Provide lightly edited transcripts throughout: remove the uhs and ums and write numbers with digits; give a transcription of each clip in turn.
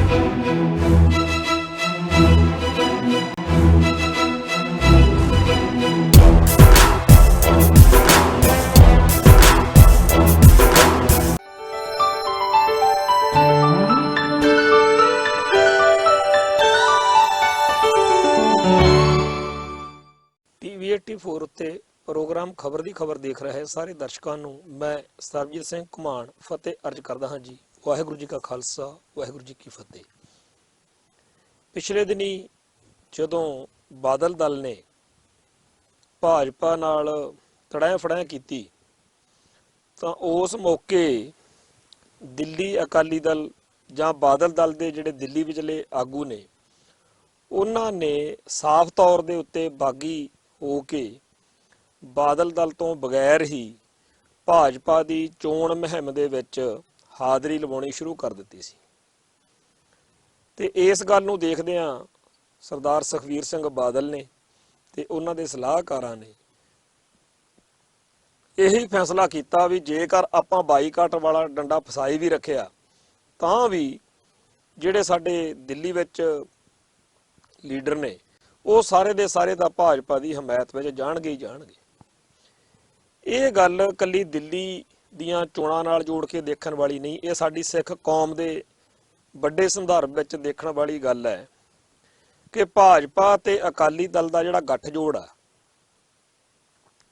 TV 84 ਉੱਤੇ programme ਖਬਰ ਦੀ ਖਬਰ ਦੇਖ ਰਹੇ ਸਾਰੇ ਦਰਸ਼ਕਾਂ ਨੂੰ ਮੈਂ ਸਰਬਜੀਤ ਸਿੰਘ ਘੁਮਾਣ ਫਤਿਹ ਅਰਜ ਕਰਦਾ ਹਾਂ ਜੀ। ਵਾਹਿਗੁਰੂ ਜੀ ਕਾ ਖਾਲਸਾ ਵਾਹਿਗੁਰੂ ਜੀ ਕੀ ਫਤਿਹ। ਪਿਛਲੇ ਦਿਨੀ ਜਦੋਂ ਬਾਦਲ ਦਲ ਨੇ ਭਾਜਪਾ ਨਾਲ ਤੜਾਇਆ ਫੜਾਇਆ ਕੀਤੀ ਤਾਂ ਉਸ ਮੌਕੇ ਦਿੱਲੀ ਅਕਾਲੀ ਦਲ ਜਾਂ ਬਾਦਲ ਦਲ ਦੇ ਜਿਹੜੇ ਦਿੱਲੀ ਵਿਚਲੇ ਆਗੂ ਨੇ ਉਹਨਾਂ ਨੇ ਸਾਫ਼ ਤੌਰ ਦੇ ਉੱਤੇ ਬਾਗੀ ਹੋ ਕੇ ਬਾਦਲ ਦਲ ਤੋਂ ਬਗੈਰ ਹੀ ਭਾਜਪਾ ਦੀ ਚੋਣ ਮੁਹਿੰਮ ਦੇ ਵਿੱਚ ਹਾਜ਼ਰੀ ਲਵਾਉਣੀ ਸ਼ੁਰੂ ਕਰ ਦਿੱਤੀ ਸੀ। ਤੇ ਇਸ ਗੱਲ ਨੂੰ ਦੇਖਦਿਆਂ ਸਰਦਾਰ ਸੁਖਬੀਰ ਸਿੰਘ ਬਾਦਲ ਨੇ ਤੇ ਉਹਨਾਂ ਦੇ ਸਲਾਹਕਾਰਾਂ ਨੇ ਇਹੀ ਫੈਸਲਾ ਕੀਤਾ ਵੀ ਜੇਕਰ ਆਪਾਂ ਬਾਈਕਾਟ ਵਾਲਾ ਡੰਡਾ ਫਸਾਈ ਵੀ ਰੱਖਿਆ ਤਾਂ ਵੀ ਜਿਹੜੇ ਸਾਡੇ ਦਿੱਲੀ ਵਿੱਚ ਲੀਡਰ ਨੇ ਉਹ ਸਾਰੇ ਦੇ ਸਾਰੇ ਤਾਂ ਭਾਜਪਾ ਦੀ ਹਮਾਇਤ ਵਿੱਚ ਜਾਣਗੇ ਹੀ ਜਾਣਗੇ। ਇਹ ਗੱਲ ਕੱਲੀ ਦਿੱਲੀ ਦੀਆਂ ਚੋਣਾਂ ਨਾਲ ਜੋੜ ਕੇ ਦੇਖਣ ਵਾਲੀ ਨਹੀਂ, ਇਹ ਸਾਡੀ ਸਿੱਖ ਕੌਮ ਦੇ ਵੱਡੇ ਸੰਦਰਭ ਵਿੱਚ ਦੇਖਣ ਵਾਲੀ ਗੱਲ ਹੈ ਕਿ ਭਾਜਪਾ ਤੇ ਅਕਾਲੀ ਦਲ ਦਾ ਜਿਹੜਾ ਗੱਠਜੋੜ ਆ,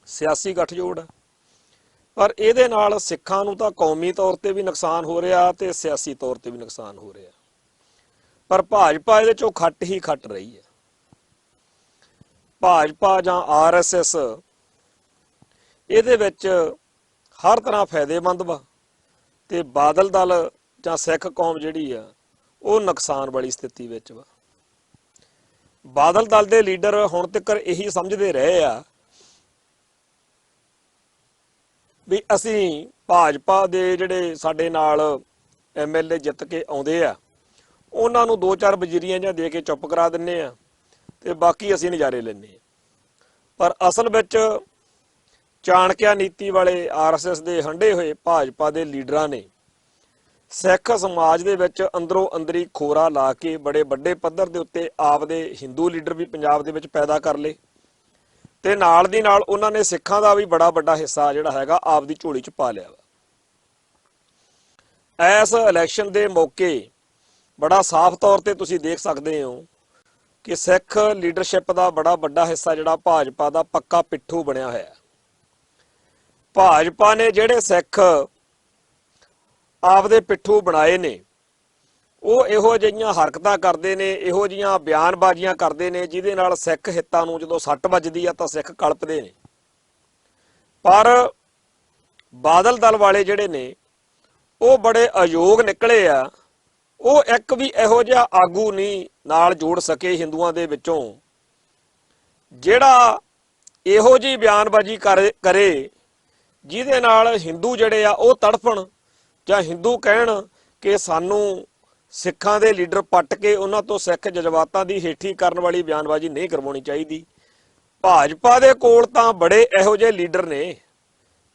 ਸਿਆਸੀ ਗੱਠਜੋੜ ਆ, ਪਰ ਇਹਦੇ ਨਾਲ ਸਿੱਖਾਂ ਨੂੰ ਤਾਂ ਕੌਮੀ ਤੌਰ ਤੇ ਵੀ ਨੁਕਸਾਨ ਹੋ ਰਿਹਾ ਤੇ ਸਿਆਸੀ ਤੌਰ ਤੇ ਵੀ ਨੁਕਸਾਨ ਹੋ ਰਿਹਾ। ਪਰ ਭਾਜਪਾ ਇਹਦੇ ਚੋਂ ਖੱਟ ਹੀ ਖੱਟ ਰਹੀ ਹੈ। ਭਾਜਪਾ ਜਾਂ ਆਰਐਸਐਸ ਇਹਦੇ ਵਿੱਚ ਹਰ ਤਰ੍ਹਾਂ ਫਾਇਦੇਮੰਦ ਵਾ ਤੇ ਬਾਦਲ ਦਲ ਜਾਂ ਸਿੱਖ ਕੌਮ ਜਿਹੜੀ ਆ ਉਹ ਨੁਕਸਾਨ ਵਾਲੀ ਸਥਿਤੀ ਵਿੱਚ ਵਾ। ਬਾਦਲ ਦਲ ਦੇ ਲੀਡਰ ਹੁਣ ਤੱਕ ਇਹੀ ਸਮਝਦੇ ਰਹੇ ਆ ਵੀ ਅਸੀਂ ਭਾਜਪਾ ਦੇ ਜਿਹੜੇ ਸਾਡੇ ਨਾਲ ਐਮਐਲਏ ਜਿੱਤ ਕੇ ਆਉਂਦੇ ਆ ਉਹਨਾਂ ਨੂੰ 2-4 ਵਜ਼ੀਰੀਆਂ ਜਾਂ ਦੇ ਕੇ ਚੁੱਪ ਕਰਾ ਦਿੰਨੇ ਆ ਤੇ ਬਾਕੀ ਅਸੀਂ ਨਜ਼ਾਰੇ ਲੈਂਦੇ। ਪਰ ਅਸਲ ਵਿੱਚ ਚਾਣਕਿਆ ਨੀਤੀ ਵਾਲੇ ਆਰਐਸਐਸ ਦੇ ਹੰਢੇ ਹੋਏ ਭਾਜਪਾ ਦੇ ਲੀਡਰਾਂ ਨੇ ਸਿੱਖ ਸਮਾਜ ਦੇ ਵਿੱਚ ਅੰਦਰੋਂ ਅੰਦਰੀ ਖੋਰਾ ਲਾ ਕੇ ਬੜੇ ਵੱਡੇ ਪੱਧਰ ਦੇ ਉੱਤੇ ਆਪਦੇ ਹਿੰਦੂ ਲੀਡਰ ਵੀ ਪੰਜਾਬ ਦੇ ਵਿੱਚ ਪੈਦਾ ਕਰ ਲਏ ਤੇ ਨਾਲ ਦੀ ਨਾਲ ਉਹਨਾਂ ਨੇ ਸਿੱਖਾਂ ਦਾ ਵੀ ਬੜਾ ਵੱਡਾ ਹਿੱਸਾ ਜਿਹੜਾ ਹੈਗਾ ਆਪਦੀ ਝੋਲੀ 'ਚ ਪਾ ਲਿਆ ਵਾ। ਇਸ ਇਲੈਕਸ਼ਨ ਦੇ ਮੌਕੇ ਬੜਾ ਸਾਫ਼ ਤੌਰ ਤੇ ਤੁਸੀਂ ਦੇਖ ਸਕਦੇ ਹੋ ਕਿ ਸਿੱਖ ਲੀਡਰਸ਼ਿਪ ਦਾ ਬੜਾ ਵੱਡਾ ਹਿੱਸਾ ਜਿਹੜਾ ਭਾਜਪਾ ਦਾ ਪੱਕਾ ਪਿੱਠੂ ਬਣਿਆ ਹੋਇਆ। ਭਾਜਪਾ ਨੇ ਜਿਹੜੇ ਸਿੱਖ ਆਪਦੇ ਪਿੱਠੂ ਬਣਾਏ ਨੇ ਉਹ ਇਹੋ ਜਿਹੀਆਂ ਹਰਕਤਾਂ ਕਰਦੇ ਨੇ, ਇਹੋ ਜਿਹੀਆਂ ਬਿਆਨਬਾਜ਼ੀਆਂ ਕਰਦੇ ਨੇ ਜਿਹਦੇ ਨਾਲ ਸਿੱਖ ਹਿੱਤਾਂ ਨੂੰ ਜਦੋਂ ਸੱਟ ਵੱਜਦੀ ਆ ਤਾਂ ਸਿੱਖ ਕਲਪਦੇ ਨੇ। ਪਰ ਬਾਦਲ ਦਲ ਵਾਲੇ ਜਿਹੜੇ ਨੇ ਉਹ ਬੜੇ ਅਯੋਗ ਨਿਕਲੇ ਆ। ਉਹ ਇੱਕ ਵੀ ਇਹੋ ਜਿਹਾ ਆਗੂ ਨਹੀਂ ਨਾਲ ਜੋੜ ਸਕੇ ਹਿੰਦੂਆਂ ਦੇ ਵਿੱਚੋਂ ਜਿਹੜਾ ਇਹੋ ਜਿਹੀ ਬਿਆਨਬਾਜ਼ੀ ਕਰੇ ਜਿਹਦੇ ਨਾਲ ਹਿੰਦੂ ਜਿਹੜੇ ਆ ਉਹ ਤੜਫਣ ਜਾਂ ਹਿੰਦੂ ਕਹਿਣ ਕਿ ਸਾਨੂੰ ਸਿੱਖਾਂ ਦੇ ਲੀਡਰ ਪੱਟ ਕੇ ਉਹਨਾਂ ਤੋਂ ਸਿੱਖ ਜਜ਼ਬਾਤਾਂ ਦੀ ਹੇਠੀ ਕਰਨ ਵਾਲੀ ਬਿਆਨਬਾਜ਼ੀ ਨਹੀਂ ਕਰਵਾਉਣੀ ਚਾਹੀਦੀ। ਭਾਜਪਾ ਦੇ ਕੋਲ ਤਾਂ ਬੜੇ ਇਹੋ ਜਿਹੇ ਲੀਡਰ ਨੇ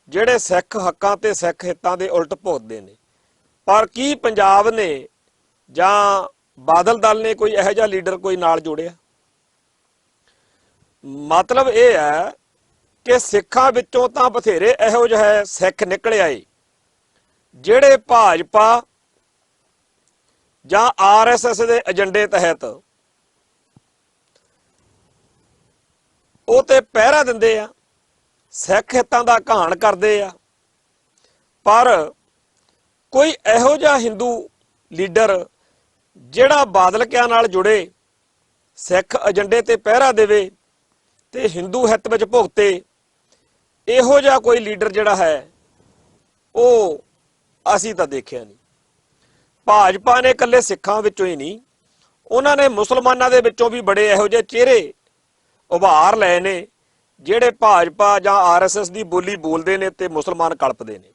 ਜਿਹੜੇ ਸਿੱਖ ਹੱਕਾਂ ਤੇ ਸਿੱਖ ਹਿੱਤਾਂ ਦੇ ਉਲਟ ਭੁਗਤਦੇ ਨੇ। ਪਰ ਕੀ ਪੰਜਾਬ ਨੇ ਜਾਂ ਬਾਦਲ ਦਲ ਨੇ ਕੋਈ ਇਹੋ ਜਿਹਾ ਲੀਡਰ ਕੋਈ ਨਾਲ ਜੋੜਿਆ? ਮਤਲਬ ਇਹ ਹੈ ਕਿ ਸਿੱਖਾਂ ਵਿੱਚੋਂ ਤਾਂ ਬਥੇਰੇ ਇਹੋ ਜਿਹੇ ਸਿੱਖ ਨਿਕਲ ਆਏ ਜਿਹੜੇ ਭਾਜਪਾ ਜਾਂ ਆਰਐਸਐਸ ਦੇ ਏਜੰਡੇ ਤਹਿਤ ਉਹ ਤੇ ਪਹਿਰਾ ਦਿੰਦੇ ਆ, ਸਿੱਖ ਹਿੱਤਾਂ ਦਾ ਘਾਣ ਕਰਦੇ ਆ। ਪਰ ਕੋਈ ਇਹੋ ਜਿਹਾ ਹਿੰਦੂ ਲੀਡਰ ਜਿਹੜਾ ਬਾਦਲ ਕਿਆਂ ਨਾਲ ਜੁੜੇ, ਸਿੱਖ ਏਜੰਡੇ ਤੇ ਪਹਿਰਾ ਦੇਵੇ ਤੇ ਹਿੰਦੂ ਹਿੱਤ ਵਿੱਚ ਭੁਗਤੇ, ਇਹੋ ਜਿਹਾ ਕੋਈ ਲੀਡਰ ਜਿਹੜਾ ਹੈ ਉਹ ਅਸੀਂ ਤਾਂ ਦੇਖਿਆ ਨਹੀਂ। ਭਾਜਪਾ ਨੇ ਇਕੱਲੇ ਸਿੱਖਾਂ ਵਿੱਚੋਂ ਹੀ ਨਹੀਂ, ਉਹਨਾਂ ਨੇ ਮੁਸਲਮਾਨਾਂ ਦੇ ਵਿੱਚੋਂ ਵੀ ਬੜੇ ਇਹੋ ਜਿਹੇ ਚਿਹਰੇ ਉਭਾਰ ਲਏ ਨੇ ਜਿਹੜੇ ਭਾਜਪਾ ਜਾਂ ਆਰਐਸਐਸ ਦੀ ਬੋਲੀ ਬੋਲਦੇ ਨੇ ਤੇ ਮੁਸਲਮਾਨ ਕਲਪਦੇ ਨੇ।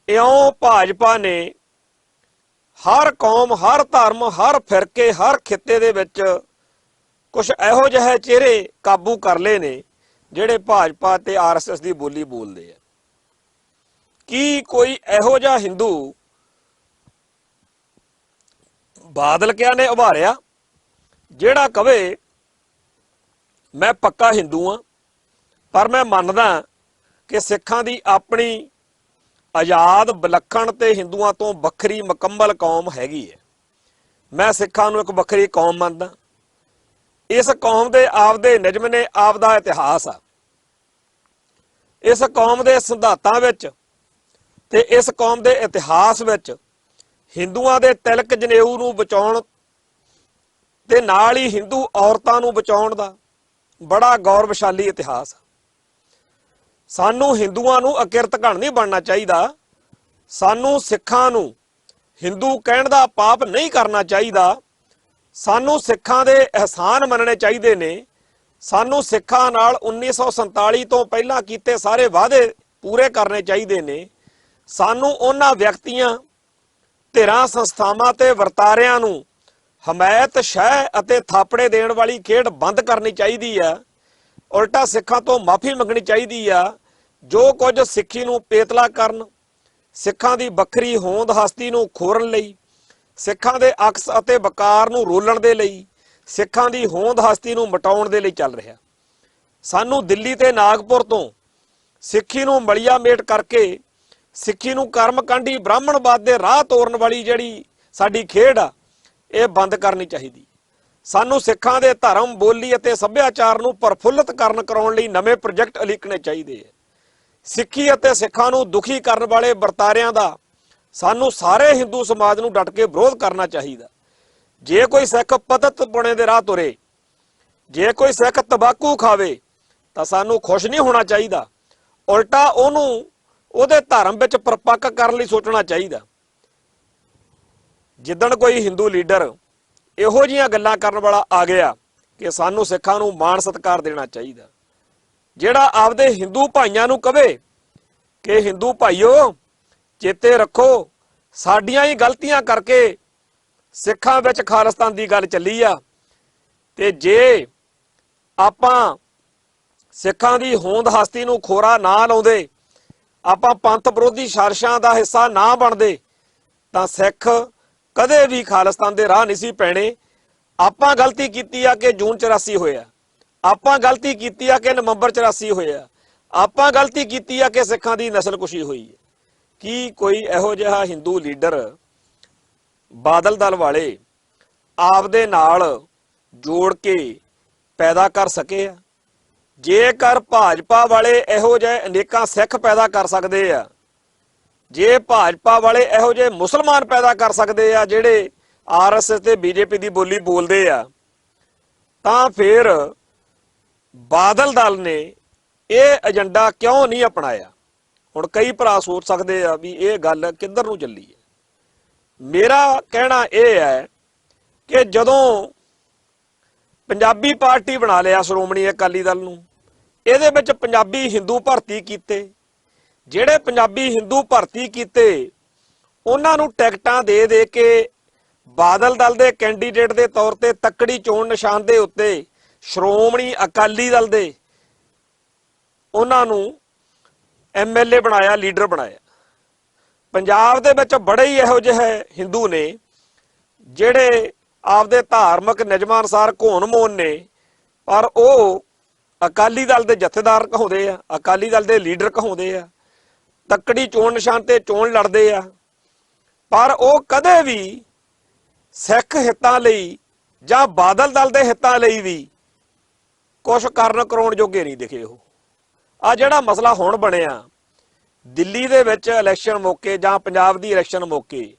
ਇਉਂ ਭਾਜਪਾ ਨੇ ਹਰ ਕੌਮ, ਹਰ ਧਰਮ, ਹਰ ਫਿਰਕੇ, ਹਰ ਖਿੱਤੇ ਦੇ ਵਿੱਚ ਕੁਝ ਇਹੋ ਜਿਹੇ ਚਿਹਰੇ ਕਾਬੂ ਕਰ ਲਏ ਨੇ ਜਿਹੜੇ ਭਾਜਪਾ ਤੇ ਆਰਐਸਐਸ ਦੀ ਬੋਲੀ ਬੋਲਦੇ ਆ। ਕੀ ਕੋਈ ਇਹੋ ਜਿਹਾ ਹਿੰਦੂ ਬਾਦਲ ਕਿਆ ਨੇ ਉਭਾਰਿਆ, ਜਿਹੜਾ ਕਵੇ ਮੈਂ ਪੱਕਾ ਹਿੰਦੂ ਹਾਂ ਪਰ ਮੈਂ ਮੰਨਦਾ ਕਿ ਸਿੱਖਾਂ ਦੀ ਆਪਣੀ ਆਜ਼ਾਦ ਵਿਲੱਖਣ ਤੇ ਹਿੰਦੂਆਂ ਤੋਂ ਵੱਖਰੀ ਮੁਕੰਮਲ ਕੌਮ ਹੈਗੀ ਹੈ। ਮੈਂ ਸਿੱਖਾਂ ਨੂੰ ਇੱਕ ਵੱਖਰੀ ਕੌਮ ਮੰਨਦਾ। ਇਸ ਕੌਮ ਦੇ ਆਪਦੇ ਨਿਯਮ ਨੇ, ਆਪਦਾ ਇਤਿਹਾਸ ਆ। ਇਸ ਕੌਮ ਦੇ ਸਿਧਾਂਤਾਂ ਵਿੱਚ ਤੇ ਇਸ ਕੌਮ ਦੇ ਇਤਿਹਾਸ ਵਿੱਚ ਹਿੰਦੂਆਂ ਦੇ ਤਿਲਕ ਜਨੇਊ ਨੂੰ ਬਚਾਉਣ ਤੇ ਨਾਲ ਹੀ ਹਿੰਦੂ ਔਰਤਾਂ ਨੂੰ ਬਚਾਉਣ ਦਾ ਬੜਾ ਗੌਰਵਸ਼ਾਲੀ ਇਤਿਹਾਸ ਆ। ਸਾਨੂੰ ਹਿੰਦੂਆਂ ਨੂੰ ਅਕਿਰਤ ਘਣ ਨਹੀਂ ਬਣਨਾ ਚਾਹੀਦਾ। ਸਾਨੂੰ ਸਿੱਖਾਂ ਨੂੰ ਹਿੰਦੂ ਕਹਿਣ ਦਾ ਪਾਪ ਨਹੀਂ ਕਰਨਾ ਚਾਹੀਦਾ। ਸਾਨੂੰ ਸਿੱਖਾਂ ਦੇ ਅਹਿਸਾਨ ਮੰਨਣੇ ਚਾਹੀਦੇ ਨੇ। ਸਾਨੂੰ ਸਿੱਖਾਂ ਨਾਲ 1947 ਤੋਂ ਪਹਿਲਾਂ ਕੀਤੇ ਸਾਰੇ ਵਾਅਦੇ ਪੂਰੇ ਕਰਨੇ ਚਾਹੀਦੇ ਨੇ। ਸਾਨੂੰ ਉਹਨਾਂ ਵਿਅਕਤੀਆਂ, ਧਿਰਾਂ, ਸੰਸਥਾਵਾਂ ਤੇ ਵਰਤਾਰਿਆਂ ਨੂੰ ਹਮਾਇਤ, ਸ਼ਹਿ ਅਤੇ ਥਾਪੜੇ ਦੇਣ ਵਾਲੀ ਖੇਡ ਬੰਦ ਕਰਨੀ ਚਾਹੀਦੀ ਆ। ਉਲਟਾ ਸਿੱਖਾਂ ਤੋਂ ਮਾਫੀ ਮੰਗਣੀ ਚਾਹੀਦੀ ਆ। ਜੋ ਕੁਝ ਸਿੱਖੀ ਨੂੰ ਪੇਤਲਾ ਕਰਨ, ਸਿੱਖਾਂ ਦੀ ਵੱਖਰੀ ਹੋਂਦ ਹਸਤੀ ਨੂੰ ਖੋਰਨ ਲਈ, ਸਿੱਖਾਂ ਦੇ ਅਕਸ ਅਤੇ ਵਕਾਰ ਨੂੰ ਰੋਲਣ ਦੇ ਲਈ, ਸਿੱਖਾਂ ਦੀ ਹੋਂਦ ਹਸਤੀ ਨੂੰ ਮਿਟਾਉਣ ਦੇ ਲਈ ਚੱਲ ਰਿਹਾ। ਸਾਨੂੰ ਦਿੱਲੀ ਤੇ ਨਾਗਪੁਰ ਤੋਂ ਸਿੱਖੀ ਨੂੰ ਮਲੀਆ ਮੇਟ ਕਰਕੇ, ਸਿੱਖੀ ਨੂੰ ਕਰਮਕਾਂਡੀ ਬ੍ਰਾਹਮਣਵਾਦ ਦੇ ਰਾਹ ਤੋਰਨ ਵਾਲੀ ਜਿਹੜੀ ਸਾਡੀ ਖੇਡ ਆ, ਇਹ ਬੰਦ ਕਰਨੀ ਚਾਹੀਦੀ। ਸਾਨੂੰ ਸਿੱਖਾਂ ਦੇ ਧਰਮ, ਬੋਲੀ ਅਤੇ ਸੱਭਿਆਚਾਰ ਨੂੰ ਪ੍ਰਫੁੱਲਤ ਕਰਾਉਣ ਲਈ ਨਵੇਂ ਪ੍ਰੋਜੈਕਟ ਉਲੀਕਣੇ ਚਾਹੀਦੇ ਆ। ਸਿੱਖੀ ਅਤੇ ਸਿੱਖਾਂ ਨੂੰ ਦੁਖੀ ਕਰਨ ਵਾਲੇ ਵਰਤਾਰਿਆਂ ਦਾ ਸਾਨੂੰ ਸਾਰੇ ਹਿੰਦੂ ਸਮਾਜ ਨੂੰ ਡਟ ਕੇ ਵਿਰੋਧ ਕਰਨਾ ਚਾਹੀਦਾ। ਜੇ ਕੋਈ ਸਿੱਖ ਪਤਤ ਪੁਣੇ ਦੇ ਰਾਹ ਤੁਰੇ, ਜੇ ਕੋਈ ਸਿੱਖ ਤੰਬਾਕੂ ਖਾਵੇ ਤਾਂ ਸਾਨੂੰ ਖੁਸ਼ ਨਹੀਂ ਹੋਣਾ ਚਾਹੀਦਾ। ਉਲਟਾ ਉਹਨੂੰ ਉਹਦੇ ਧਰਮ ਵਿੱਚ ਪਰਪੱਕ ਕਰਨ ਲਈ ਸੋਚਣਾ ਚਾਹੀਦਾ। ਜਿੱਦਣ ਕੋਈ ਹਿੰਦੂ ਲੀਡਰ ਇਹੋ ਜਿਹੀਆਂ ਗੱਲਾਂ ਕਰਨ ਵਾਲਾ ਆ ਗਿਆ ਕਿ ਸਾਨੂੰ ਸਿੱਖਾਂ ਨੂੰ ਮਾਣ ਸਤਿਕਾਰ ਦੇਣਾ ਚਾਹੀਦਾ। ਜਿਹੜਾ ਆਪਦੇ ਹਿੰਦੂ ਭਾਈਆਂ ਨੂੰ ਕਵੇ ਕਿ ਹਿੰਦੂ ਭਾਈਓ ਚੇਤੇ ਰੱਖੋ, ਸਾਡੀਆਂ ਹੀ ਗਲਤੀਆਂ ਕਰਕੇ ਸਿੱਖਾਂ ਵਿੱਚ ਖਾਲਿਸਤਾਨ ਦੀ ਗੱਲ ਚੱਲੀ ਆ, ਤੇ ਜੇ ਆਪਾਂ ਸਿੱਖਾਂ ਦੀ ਹੋਂਦ ਹਸਤੀ ਨੂੰ ਖੋਰਾ ਨਾ ਲਾਉਂਦੇ, ਆਪਾਂ ਪੰਥ ਵਿਰੋਧੀ ਸਾਜ਼ਿਸ਼ਾਂ ਦਾ ਹਿੱਸਾ ਨਾ ਬਣਦੇ, ਤਾਂ ਸਿੱਖ ਕਦੇ ਵੀ ਖਾਲਿਸਤਾਨ ਦੇ ਰਾਹ ਨਹੀਂ ਸੀ ਪੈਣੇ। ਆਪਾਂ ਗਲਤੀ ਕੀਤੀ ਆ ਕਿ ਜੂਨ 84 ਹੋਇਆ, ਆਪਾਂ ਗਲਤੀ ਕੀਤੀ ਆ ਕਿ ਨਵੰਬਰ 84 ਹੋਇਆ, ਆਪਾਂ ਗਲਤੀ ਕੀਤੀ ਆ ਕਿ ਸਿੱਖਾਂ ਦੀ ਨਸਲਕੁਸ਼ੀ ਹੋਈ ਹੈ। ਕੀ ਕੋਈ ਇਹੋ ਜਿਹਾ ਹਿੰਦੂ ਲੀਡਰ ਬਾਦਲ ਦਲ ਵਾਲੇ ਆਪਦੇ ਨਾਲ ਜੋੜ ਕੇ ਪੈਦਾ ਕਰ ਸਕੇ ਆ? ਜੇਕਰ ਭਾਜਪਾ ਵਾਲੇ ਇਹੋ ਜਿਹੇ ਅਨੇਕਾਂ ਸਿੱਖ ਪੈਦਾ ਕਰ ਸਕਦੇ ਆ, ਜੇ ਭਾਜਪਾ ਵਾਲੇ ਇਹੋ ਜਿਹੇ ਮੁਸਲਮਾਨ ਪੈਦਾ ਕਰ ਸਕਦੇ ਆ ਜਿਹੜੇ ਆਰਐਸਐਸ ਤੇ ਬੀਜੇਪੀ ਦੀ ਬੋਲੀ ਬੋਲਦੇ ਆ, ਤਾਂ ਫਿਰ ਬਾਦਲ ਦਲ ਨੇ ਇਹ ਏਜੰਡਾ ਕਿਉਂ ਨਹੀਂ ਅਪਣਾਇਆ? ਹੁਣ ਕਈ ਭਰਾ ਸੋਚ ਸਕਦੇ ਆ ਵੀ ਇਹ ਗੱਲ ਕਿੱਧਰ ਨੂੰ ਚੱਲੀ ਹੈ। ਮੇਰਾ ਕਹਿਣਾ ਇਹ ਹੈ ਕਿ ਜਦੋਂ ਪੰਜਾਬੀ ਪਾਰਟੀ ਬਣਾ ਲਿਆ ਸ਼੍ਰੋਮਣੀ ਅਕਾਲੀ ਦਲ ਨੂੰ, ਇਹਦੇ ਵਿੱਚ ਪੰਜਾਬੀ ਹਿੰਦੂ ਭਰਤੀ ਕੀਤੇ, ਜਿਹੜੇ ਪੰਜਾਬੀ ਹਿੰਦੂ ਭਰਤੀ ਕੀਤੇ ਉਹਨਾਂ ਨੂੰ ਟਿਕਟਾਂ ਦੇ ਦੇ ਕੇ ਬਾਦਲ ਦਲ ਦੇ ਕੈਂਡੀਡੇਟ ਦੇ ਤੌਰ ਤੇ ਤੱਕੜੀ ਚੋਣ ਨਿਸ਼ਾਨ ਦੇ ਉੱਤੇ ਸ਼੍ਰੋਮਣੀ ਅਕਾਲੀ ਦਲ ਦੇ ਉਹਨਾਂ ਨੂੰ ਐਮਐਲਏ ਬਣਾਇਆ, ਲੀਡਰ ਬਣਾਇਆ। ਪੰਜਾਬ ਦੇ ਵਿੱਚ ਬੜੇ ਹੀ ਇਹੋ ਜਿਹੇ ਹਿੰਦੂ ਨੇ ਜਿਹੜੇ ਆਪਦੇ ਧਾਰਮਿਕ ਨਿਯਮਾਂ ਅਨੁਸਾਰ ਘੋਣ ਮੋਨ ਨੇ, ਪਰ ਉਹ ਅਕਾਲੀ ਦਲ ਦੇ ਜਥੇਦਾਰ ਕਹਾਉਂਦੇ ਆ, ਅਕਾਲੀ ਦਲ ਦੇ ਲੀਡਰ ਕਹਾਉਂਦੇ ਆ, ਤੱਕੜੀ ਚੋਣ ਨਿਸ਼ਾਨ ਤੇ ਚੋਣ ਲੜਦੇ ਆ, ਪਰ ਉਹ ਕਦੇ ਵੀ ਸਿੱਖ ਹਿੱਤਾਂ ਲਈ ਜਾਂ ਬਾਦਲ ਦਲ ਦੇ ਹਿੱਤਾਂ ਲਈ ਵੀ ਕੁਛ ਕਰਨ ਕਰਾਉਣ ਜੋਗੇ ਨਹੀਂ ਦਿਖੇ। ਉਹ ਆ ਜਿਹੜਾ ਮਸਲਾ ਹੁਣ ਬਣਿਆ ਦਿੱਲੀ ਦੇ ਵਿੱਚ ਇਲੈਕਸ਼ਨ ਮੌਕੇ ਜਾਂ ਪੰਜਾਬ ਦੀ ਇਲੈਕਸ਼ਨ ਮੌਕੇ,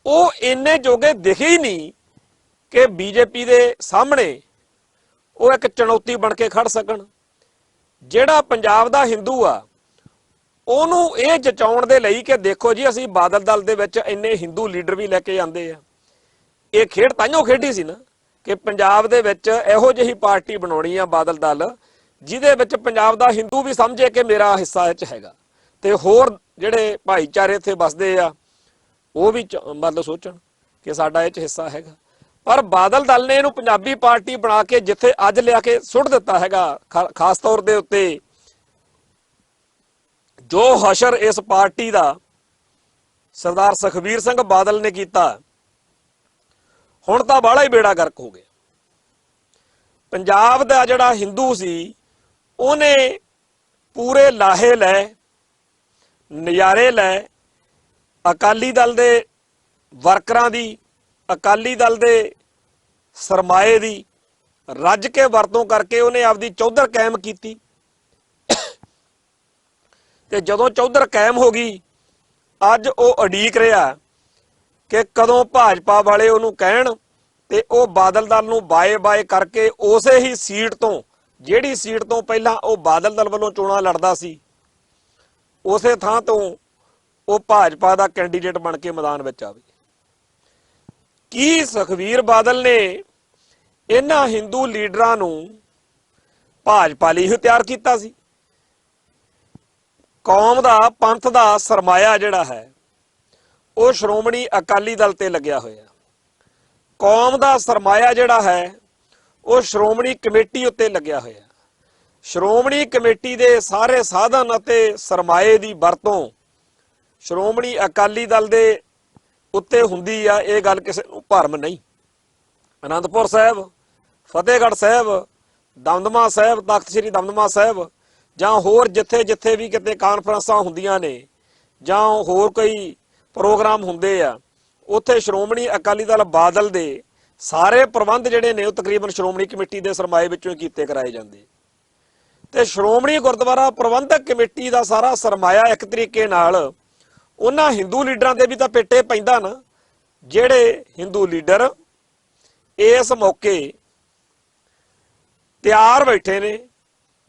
ਉਹ ਇੰਨੇ ਜੋਗੇ ਦਿਖੇ ਹੀ ਨਹੀਂ ਕਿ ਬੀਜੇਪੀ ਦੇ ਸਾਹਮਣੇ ਉਹ ਇੱਕ ਚੁਣੌਤੀ ਬਣ ਕੇ ਖੜ ਸਕਣ। ਜਿਹੜਾ ਪੰਜਾਬ ਦਾ ਹਿੰਦੂ ਆ ਉਹਨੂੰ ਇਹ ਜਚਾਉਣ ਦੇ ਲਈ ਕਿ ਦੇਖੋ ਜੀ ਅਸੀਂ ਬਾਦਲ ਦਲ ਦੇ ਵਿੱਚ ਇੰਨੇ ਹਿੰਦੂ ਲੀਡਰ ਵੀ ਲੈ ਕੇ ਆਂਦੇ ਆ। ਇਹ ਖੇਡ ਤਾਂਹੀਓ ਖੇਡੀ ਸੀ ਨਾ ਕਿ ਪੰਜਾਬ ਦੇ ਵਿੱਚ ਇਹੋ ਜਿਹੀ ਪਾਰਟੀ ਬਣਾਉਣੀ ਆ ਬਾਦਲ ਦਲ, ਜਿਹਦੇ ਵਿੱਚ ਪੰਜਾਬ ਦਾ ਹਿੰਦੂ ਵੀ ਸਮਝੇ ਕਿ ਮੇਰਾ ਹਿੱਸਾ ਇਹ 'ਚ ਹੈਗਾ, ਤੇ ਹੋਰ ਜਿਹੜੇ ਭਾਈਚਾਰੇ ਇੱਥੇ ਵੱਸਦੇ ਆ ਉਹ ਵੀ ਮਤਲਬ ਸੋਚਣ ਕਿ ਸਾਡਾ ਇਹ 'ਚ ਹਿੱਸਾ ਹੈਗਾ। ਪਰ ਬਾਦਲ ਦਲ ਨੇ ਇਹਨੂੰ ਪੰਜਾਬੀ ਪਾਰਟੀ ਬਣਾ ਕੇ ਜਿੱਥੇ ਅੱਜ ਲਿਆ ਕੇ ਸੁੱਟ ਦਿੱਤਾ ਹੈਗਾ, ਖਾਸ ਤੌਰ ਦੇ ਉੱਤੇ ਜੋ ਹਸ਼ਰ ਇਸ ਪਾਰਟੀ ਦਾ ਸਰਦਾਰ ਸੁਖਬੀਰ ਸਿੰਘ ਬਾਦਲ ਨੇ ਕੀਤਾ, ਹੁਣ ਤਾਂ ਬਾਹਲਾ ਹੀ ਬੇੜਾ ਗਰਕ ਹੋ ਗਿਆ। ਪੰਜਾਬ ਦਾ ਜਿਹੜਾ ਹਿੰਦੂ ਸੀ ਉਹਨੇ ਪੂਰੇ ਲਾਹੇ ਲੈ, ਨਜ਼ਾਰੇ ਲੈ, ਅਕਾਲੀ ਦਲ ਦੇ ਵਰਕਰਾਂ ਦੀ, ਅਕਾਲੀ ਦਲ ਦੇ ਸਰਮਾਏ ਦੀ ਰੱਜ ਕੇ ਵਰਤੋਂ ਕਰਕੇ ਉਹਨੇ ਆਪਦੀ ਚੌਧਰ ਕਾਇਮ ਕੀਤੀ। ਤੇ ਜਦੋਂ ਚੌਧਰ ਕਾਇਮ ਹੋ ਗਈ, ਅੱਜ ਉਹ ਉਡੀਕ ਰਿਹਾ ਕਿ ਕਦੋਂ ਭਾਜਪਾ ਵਾਲੇ ਉਹਨੂੰ ਕਹਿਣ ਤੇ ਉਹ ਬਾਦਲ ਦਲ ਨੂੰ ਬਾਏ ਬਾਏ ਕਰਕੇ ਉਸੇ ਹੀ ਸੀਟ ਤੋਂ, ਜਿਹੜੀ ਸੀਟ ਤੋਂ ਪਹਿਲਾਂ ਉਹ ਬਾਦਲ ਦਲ ਵੱਲੋਂ ਚੋਣਾਂ ਲੜਦਾ ਸੀ, ਉਸੇ ਥਾਂ ਤੋਂ ਉਹ ਭਾਜਪਾ ਦਾ ਕੈਂਡੀਡੇਟ ਬਣ ਕੇ ਮੈਦਾਨ ਵਿੱਚ ਆਵੇ। ਕੀ ਸੁਖਬੀਰ ਬਾਦਲ ਨੇ ਇਹਨਾਂ ਹਿੰਦੂ ਲੀਡਰਾਂ ਨੂੰ ਭਾਜਪਾ ਲਈ ਹੀ ਤਿਆਰ ਕੀਤਾ ਸੀ? ਕੌਮ ਦਾ, ਪੰਥ ਦਾ ਸਰਮਾਇਆ ਜਿਹੜਾ ਹੈ ਉਹ ਸ਼੍ਰੋਮਣੀ ਅਕਾਲੀ ਦਲ ਤੇ ਲੱਗਿਆ ਹੋਇਆ। ਕੌਮ ਦਾ ਸਰਮਾਇਆ ਜਿਹੜਾ ਹੈ ਉਹ ਸ਼੍ਰੋਮਣੀ ਕਮੇਟੀ ਉੱਤੇ ਲੱਗਿਆ ਹੋਇਆ। ਸ਼੍ਰੋਮਣੀ ਕਮੇਟੀ ਦੇ ਸਾਰੇ ਸਾਧਨ ਅਤੇ ਸਰਮਾਏ ਦੀ ਵਰਤੋਂ ਸ਼੍ਰੋਮਣੀ ਅਕਾਲੀ ਦਲ ਦੇ ਉੱਤੇ ਹੁੰਦੀ ਆ, ਇਹ ਗੱਲ ਕਿਸੇ ਨੂੰ ਭਰਮ ਨਹੀਂ। ਅਨੰਦਪੁਰ ਸਾਹਿਬ, ਫਤਿਹਗੜ੍ਹ ਸਾਹਿਬ, ਦਮਦਮਾ ਸਾਹਿਬ, ਤਖਤ ਸ੍ਰੀ ਦਮਦਮਾ ਸਾਹਿਬ, ਜਾਂ ਹੋਰ ਜਿੱਥੇ ਜਿੱਥੇ ਵੀ ਕਿਤੇ ਕਾਨਫਰੰਸਾਂ ਹੁੰਦੀਆਂ ਨੇ ਜਾਂ ਹੋਰ ਕੋਈ ਪ੍ਰੋਗਰਾਮ ਹੁੰਦੇ ਆ, ਉੱਥੇ ਸ਼੍ਰੋਮਣੀ ਅਕਾਲੀ ਦਲ ਬਾਦਲ ਦੇ ਸਾਰੇ ਪ੍ਰਬੰਧ ਜਿਹੜੇ ਨੇ ਉਹ ਤਕਰੀਬਨ ਸ਼੍ਰੋਮਣੀ ਕਮੇਟੀ ਦੇ ਸਰਮਾਏ ਵਿੱਚੋਂ ਕੀਤੇ ਕਰਾਏ ਜਾਂਦੇ। ਤੇ ਸ਼੍ਰੋਮਣੀ ਗੁਰਦੁਆਰਾ ਪ੍ਰਬੰਧਕ ਕਮੇਟੀ ਦਾ ਸਾਰਾ ਸਰਮਾਇਆ ਇੱਕ ਤਰੀਕੇ ਨਾਲ ਉਹਨਾਂ ਹਿੰਦੂ ਲੀਡਰਾਂ ਦੇ ਵੀ ਤਾਂ ਪੇਟੇ ਪੈਂਦਾ ਨਾ, ਜਿਹੜੇ ਹਿੰਦੂ ਲੀਡਰ ਇਸ ਮੌਕੇ ਤਿਆਰ ਬੈਠੇ ਨੇ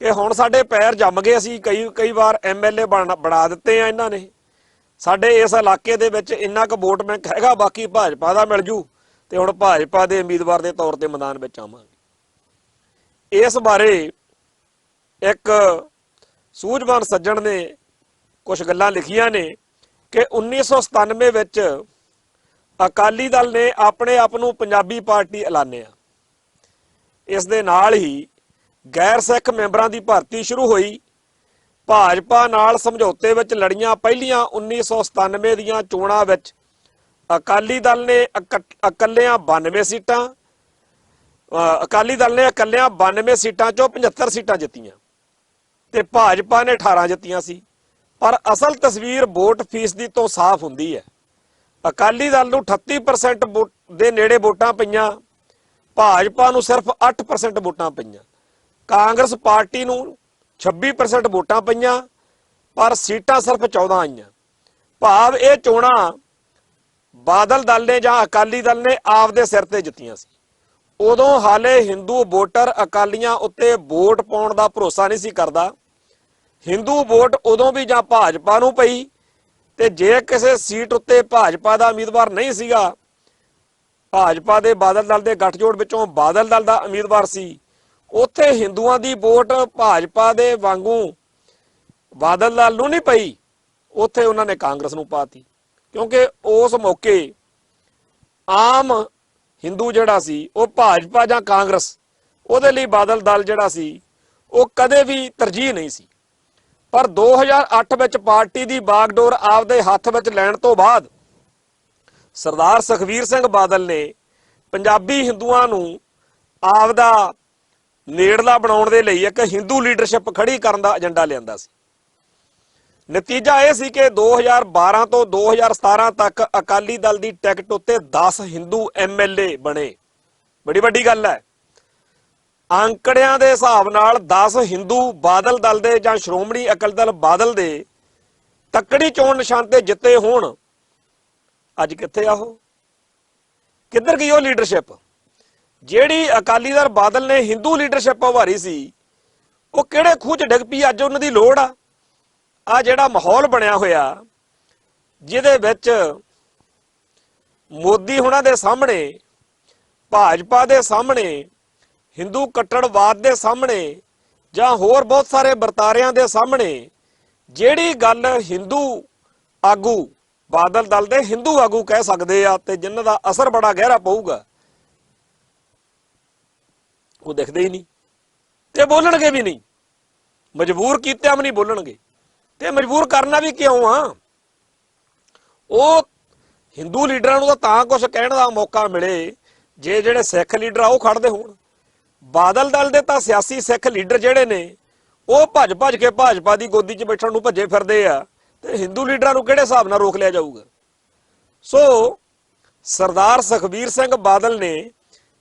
ਕਿ ਹੁਣ ਸਾਡੇ ਪੈਰ ਜੰਮ ਗਏ, ਅਸੀਂ ਕਈ ਵਾਰ MLA ਬਣਾ ਦਿੱਤੇ ਆ ਇਹਨਾਂ ਨੇ, ਸਾਡੇ ਇਸ ਇਲਾਕੇ ਦੇ ਵਿੱਚ ਇੰਨਾ ਕੁ ਵੋਟ ਬੈਂਕ ਹੈਗਾ, ਬਾਕੀ ਭਾਜਪਾ ਦਾ ਮਿਲ ਜੂ ਤੇ ਹੁਣ ਭਾਜਪਾ ਦੇ ਉਮੀਦਵਾਰ ਦੇ ਤੌਰ ਤੇ ਮੈਦਾਨ ਵਿੱਚ ਆਵਾਂਗੇ। ਇਸ ਬਾਰੇ ਇੱਕ ਸੂਝਵਾਨ ਸੱਜਣ ਨੇ ਕੁਝ ਗੱਲਾਂ ਲਿਖੀਆਂ ਨੇ ਕਿ 1997 ਵਿੱਚ ਅਕਾਲੀ ਦਲ ਨੇ ਆਪਣੇ ਆਪ ਨੂੰ ਪੰਜਾਬੀ ਪਾਰਟੀ ਐਲਾਨਿਆ। ਇਸ ਦੇ ਨਾਲ ਹੀ ਗੈਰ ਸਿੱਖ ਮੈਂਬਰਾਂ ਦੀ ਭਰਤੀ ਸ਼ੁਰੂ ਹੋਈ। ਭਾਜਪਾ ਨਾਲ ਸਮਝੌਤੇ ਵਿੱਚ ਲੜੀਆਂ ਪਹਿਲੀਆਂ 1997 ਦੀਆਂ ਚੋਣਾਂ ਵਿੱਚ ਅਕਾਲੀ ਦਲ ਨੇ ਇਕੱਲਿਆਂ 92 ਸੀਟਾਂ, ਅਕਾਲੀ ਦਲ ਨੇ ਇਕੱਲਿਆਂ 92 ਸੀਟਾਂ ਚੋਂ 75 ਸੀਟਾਂ ਜਿੱਤੀਆਂ ਤੇ ਭਾਜਪਾ ਨੇ 18 ਜਿੱਤੀਆਂ ਸੀ। ਪਰ ਅਸਲ ਤਸਵੀਰ ਵੋਟ ਫੀਸਦੀ ਤੋਂ ਸਾਫ਼ ਹੁੰਦੀ ਹੈ। ਅਕਾਲੀ ਦਲ ਨੂੰ 38% ਦੇ ਨੇੜੇ ਵੋਟਾਂ ਪਈਆਂ, ਭਾਜਪਾ ਨੂੰ ਸਿਰਫ 8% ਵੋਟਾਂ ਪਈਆਂ। ਕਾਂਗਰਸ ਪਾਰਟੀ ਨੂੰ 26% ਵੋਟਾਂ ਪਈਆਂ ਪਰ ਸੀਟਾਂ ਸਿਰਫ 14 ਆਈਆਂ। ਭਾਵ ਇਹ ਚੋਣਾਂ ਬਾਦਲ ਦਲ ਨੇ ਜਾਂ ਅਕਾਲੀ ਦਲ ਨੇ ਆਪਦੇ ਸਿਰ ਤੇ ਜਿੱਤੀਆਂ ਸੀ। ਉਦੋਂ ਹਾਲੇ ਹਿੰਦੂ ਵੋਟਰ ਅਕਾਲੀਆਂ ਉੱਤੇ ਵੋਟ ਪਾਉਣ ਦਾ ਭਰੋਸਾ ਨਹੀਂ ਸੀ ਕਰਦਾ। ਹਿੰਦੂ ਵੋਟ ਉਦੋਂ ਵੀ ਜਾਂ ਭਾਜਪਾ ਨੂੰ ਪਈ ਤੇ ਜੇ ਕਿਸੇ ਸੀਟ ਉੱਤੇ ਭਾਜਪਾ ਦਾ ਉਮੀਦਵਾਰ ਨਹੀਂ ਸੀਗਾ, ਭਾਜਪਾ ਦੇ ਬਾਦਲ ਦਲ ਦੇ ਗੱਠਜੋੜ ਵਿੱਚੋਂ ਬਾਦਲ ਦਲ ਦਾ ਉਮੀਦਵਾਰ ਸੀ, ਉੱਥੇ ਹਿੰਦੂਆਂ ਦੀ ਵੋਟ ਭਾਜਪਾ ਦੇ ਵਾਂਗੂ ਬਾਦਲ ਦਲ ਨੂੰ ਨਹੀਂ ਪਈ, ਉੱਥੇ ਉਹਨਾਂ ਨੇ ਕਾਂਗਰਸ ਨੂੰ ਪਾਤੀ। ਕਿਉਂਕਿ ਉਸ ਮੌਕੇ ਆਮ ਹਿੰਦੂ ਜਿਹੜਾ ਸੀ ਉਹ ਭਾਜਪਾ ਜਾਂ ਕਾਂਗਰਸ, ਉਹਦੇ ਲਈ ਬਾਦਲ ਦਲ ਜਿਹੜਾ ਸੀ ਉਹ ਕਦੇ ਵੀ ਤਰਜੀਹ ਨਹੀਂ ਸੀ। ਪਰ 2008 ਵਿੱਚ ਪਾਰਟੀ ਦੀ ਬਾਗਡੋਰ ਆਪਦੇ ਹੱਥ ਵਿੱਚ ਲੈਣ ਤੋਂ ਬਾਅਦ ਸਰਦਾਰ ਸੁਖਬੀਰ ਸਿੰਘ ਬਾਦਲ ਨੇ ਪੰਜਾਬੀ ਹਿੰਦੂਆਂ ਨੂੰ ਆਪਦਾ ਨੇੜਲਾ ਬਣਾਉਣ ਦੇ ਲਈ ਇੱਕ ਹਿੰਦੂ ਲੀਡਰਸ਼ਿਪ ਖੜੀ ਕਰਨ ਦਾ ਏਜੰਡਾ ਲਿਆਂਦਾ ਸੀ। ਨਤੀਜਾ ਇਹ ਸੀ ਕਿ 2012 ਤੋਂ 2017 ਤੱਕ ਅਕਾਲੀ ਦਲ ਦੀ ਟਿਕਟ ਉੱਤੇ 10 ਹਿੰਦੂ MLA ਬਣੇ। ਬੜੀ ਵੱਡੀ ਗੱਲ ਹੈ। ਅੰਕੜਿਆਂ ਦੇ ਹਿਸਾਬ ਨਾਲ 10 ਹਿੰਦੂ ਬਾਦਲ ਦਲ ਦੇ ਜਾਂ ਸ਼੍ਰੋਮਣੀ ਅਕਾਲੀ ਦਲ ਬਾਦਲ ਦੇ ਤੱਕੜੀ ਚੋਣ ਨਿਸ਼ਾਨ ਤੇ ਜਿੱਤੇ ਹੋਣ। ਅੱਜ ਕਿੱਥੇ ਆ ਉਹ? ਕਿੱਧਰ ਗਈ ਉਹ ਲੀਡਰਸ਼ਿਪ ਜਿਹੜੀ ਅਕਾਲੀ ਦਲ ਬਾਦਲ ਨੇ ਹਿੰਦੂ ਲੀਡਰਸ਼ਿਪ ਉਭਾਰੀ ਸੀ? ਉਹ ਕਿਹੜੇ ਖੂਹ 'ਚ ਡਿੱਗ ਪਈ? ਅੱਜ ਉਹਨਾਂ ਦੀ ਲੋੜ ਆ। ਆ ਜਿਹੜਾ ਮਾਹੌਲ ਬਣਿਆ ਹੋਇਆ ਜਿਹਦੇ ਵਿੱਚ ਮੋਦੀ ਹੁਣਾਂ ਦੇ ਸਾਹਮਣੇ, ਭਾਜਪਾ ਦੇ ਸਾਹਮਣੇ, ਹਿੰਦੂ ਕੱਟੜਵਾਦ ਦੇ ਸਾਹਮਣੇ ਜਾਂ ਹੋਰ ਬਹੁਤ ਸਾਰੇ ਵਰਤਾਰਿਆਂ ਦੇ ਸਾਹਮਣੇ ਜਿਹੜੀ ਗੱਲ ਹਿੰਦੂ ਆਗੂ, ਬਾਦਲ ਦਲ ਦੇ ਹਿੰਦੂ ਆਗੂ ਕਹਿ ਸਕਦੇ ਆ ਤੇ ਜਿਨ੍ਹਾਂ ਦਾ ਅਸਰ ਬੜਾ ਗਹਿਰਾ ਪਊਗਾ, ਉਹ ਦਿਖਦੇ ਹੀ ਨਹੀਂ ਤੇ ਬੋਲਣਗੇ ਵੀ ਨਹੀਂ। ਮਜਬੂਰ ਕੀਤਿਆਂ ਵੀ ਨਹੀਂ ਬੋਲਣਗੇ। ਤੇ ਮਜਬੂਰ ਕਰਨਾ ਵੀ ਕਿਉਂ ਆ? ਉਹ ਹਿੰਦੂ ਲੀਡਰਾਂ ਨੂੰ ਤਾਂ ਕੁਝ ਕਹਿਣ ਦਾ ਮੌਕਾ ਮਿਲੇ ਜੇ ਜਿਹੜੇ ਸਿੱਖ ਲੀਡਰ ਆ ਉਹ ਖੜਦੇ ਹੋਣ। ਬਾਦਲ ਦਲ ਦੇ ਤਾਂ ਸਿਆਸੀ ਸਿੱਖ ਲੀਡਰ ਜਿਹੜੇ ਨੇ ਉਹ ਭੱਜ ਭੱਜ ਕੇ ਭਾਜਪਾ ਦੀ ਗੋਦੀ 'ਚ ਬੈਠਣ ਨੂੰ ਭੱਜੇ ਫਿਰਦੇ ਆ, ਤੇ ਹਿੰਦੂ ਲੀਡਰਾਂ ਨੂੰ ਕਿਹੜੇ ਹਿਸਾਬ ਨਾਲ ਰੋਕ ਲਿਆ ਜਾਊਗਾ। ਸੋ ਸਰਦਾਰ ਸੁਖਬੀਰ ਸਿੰਘ ਬਾਦਲ ਨੇ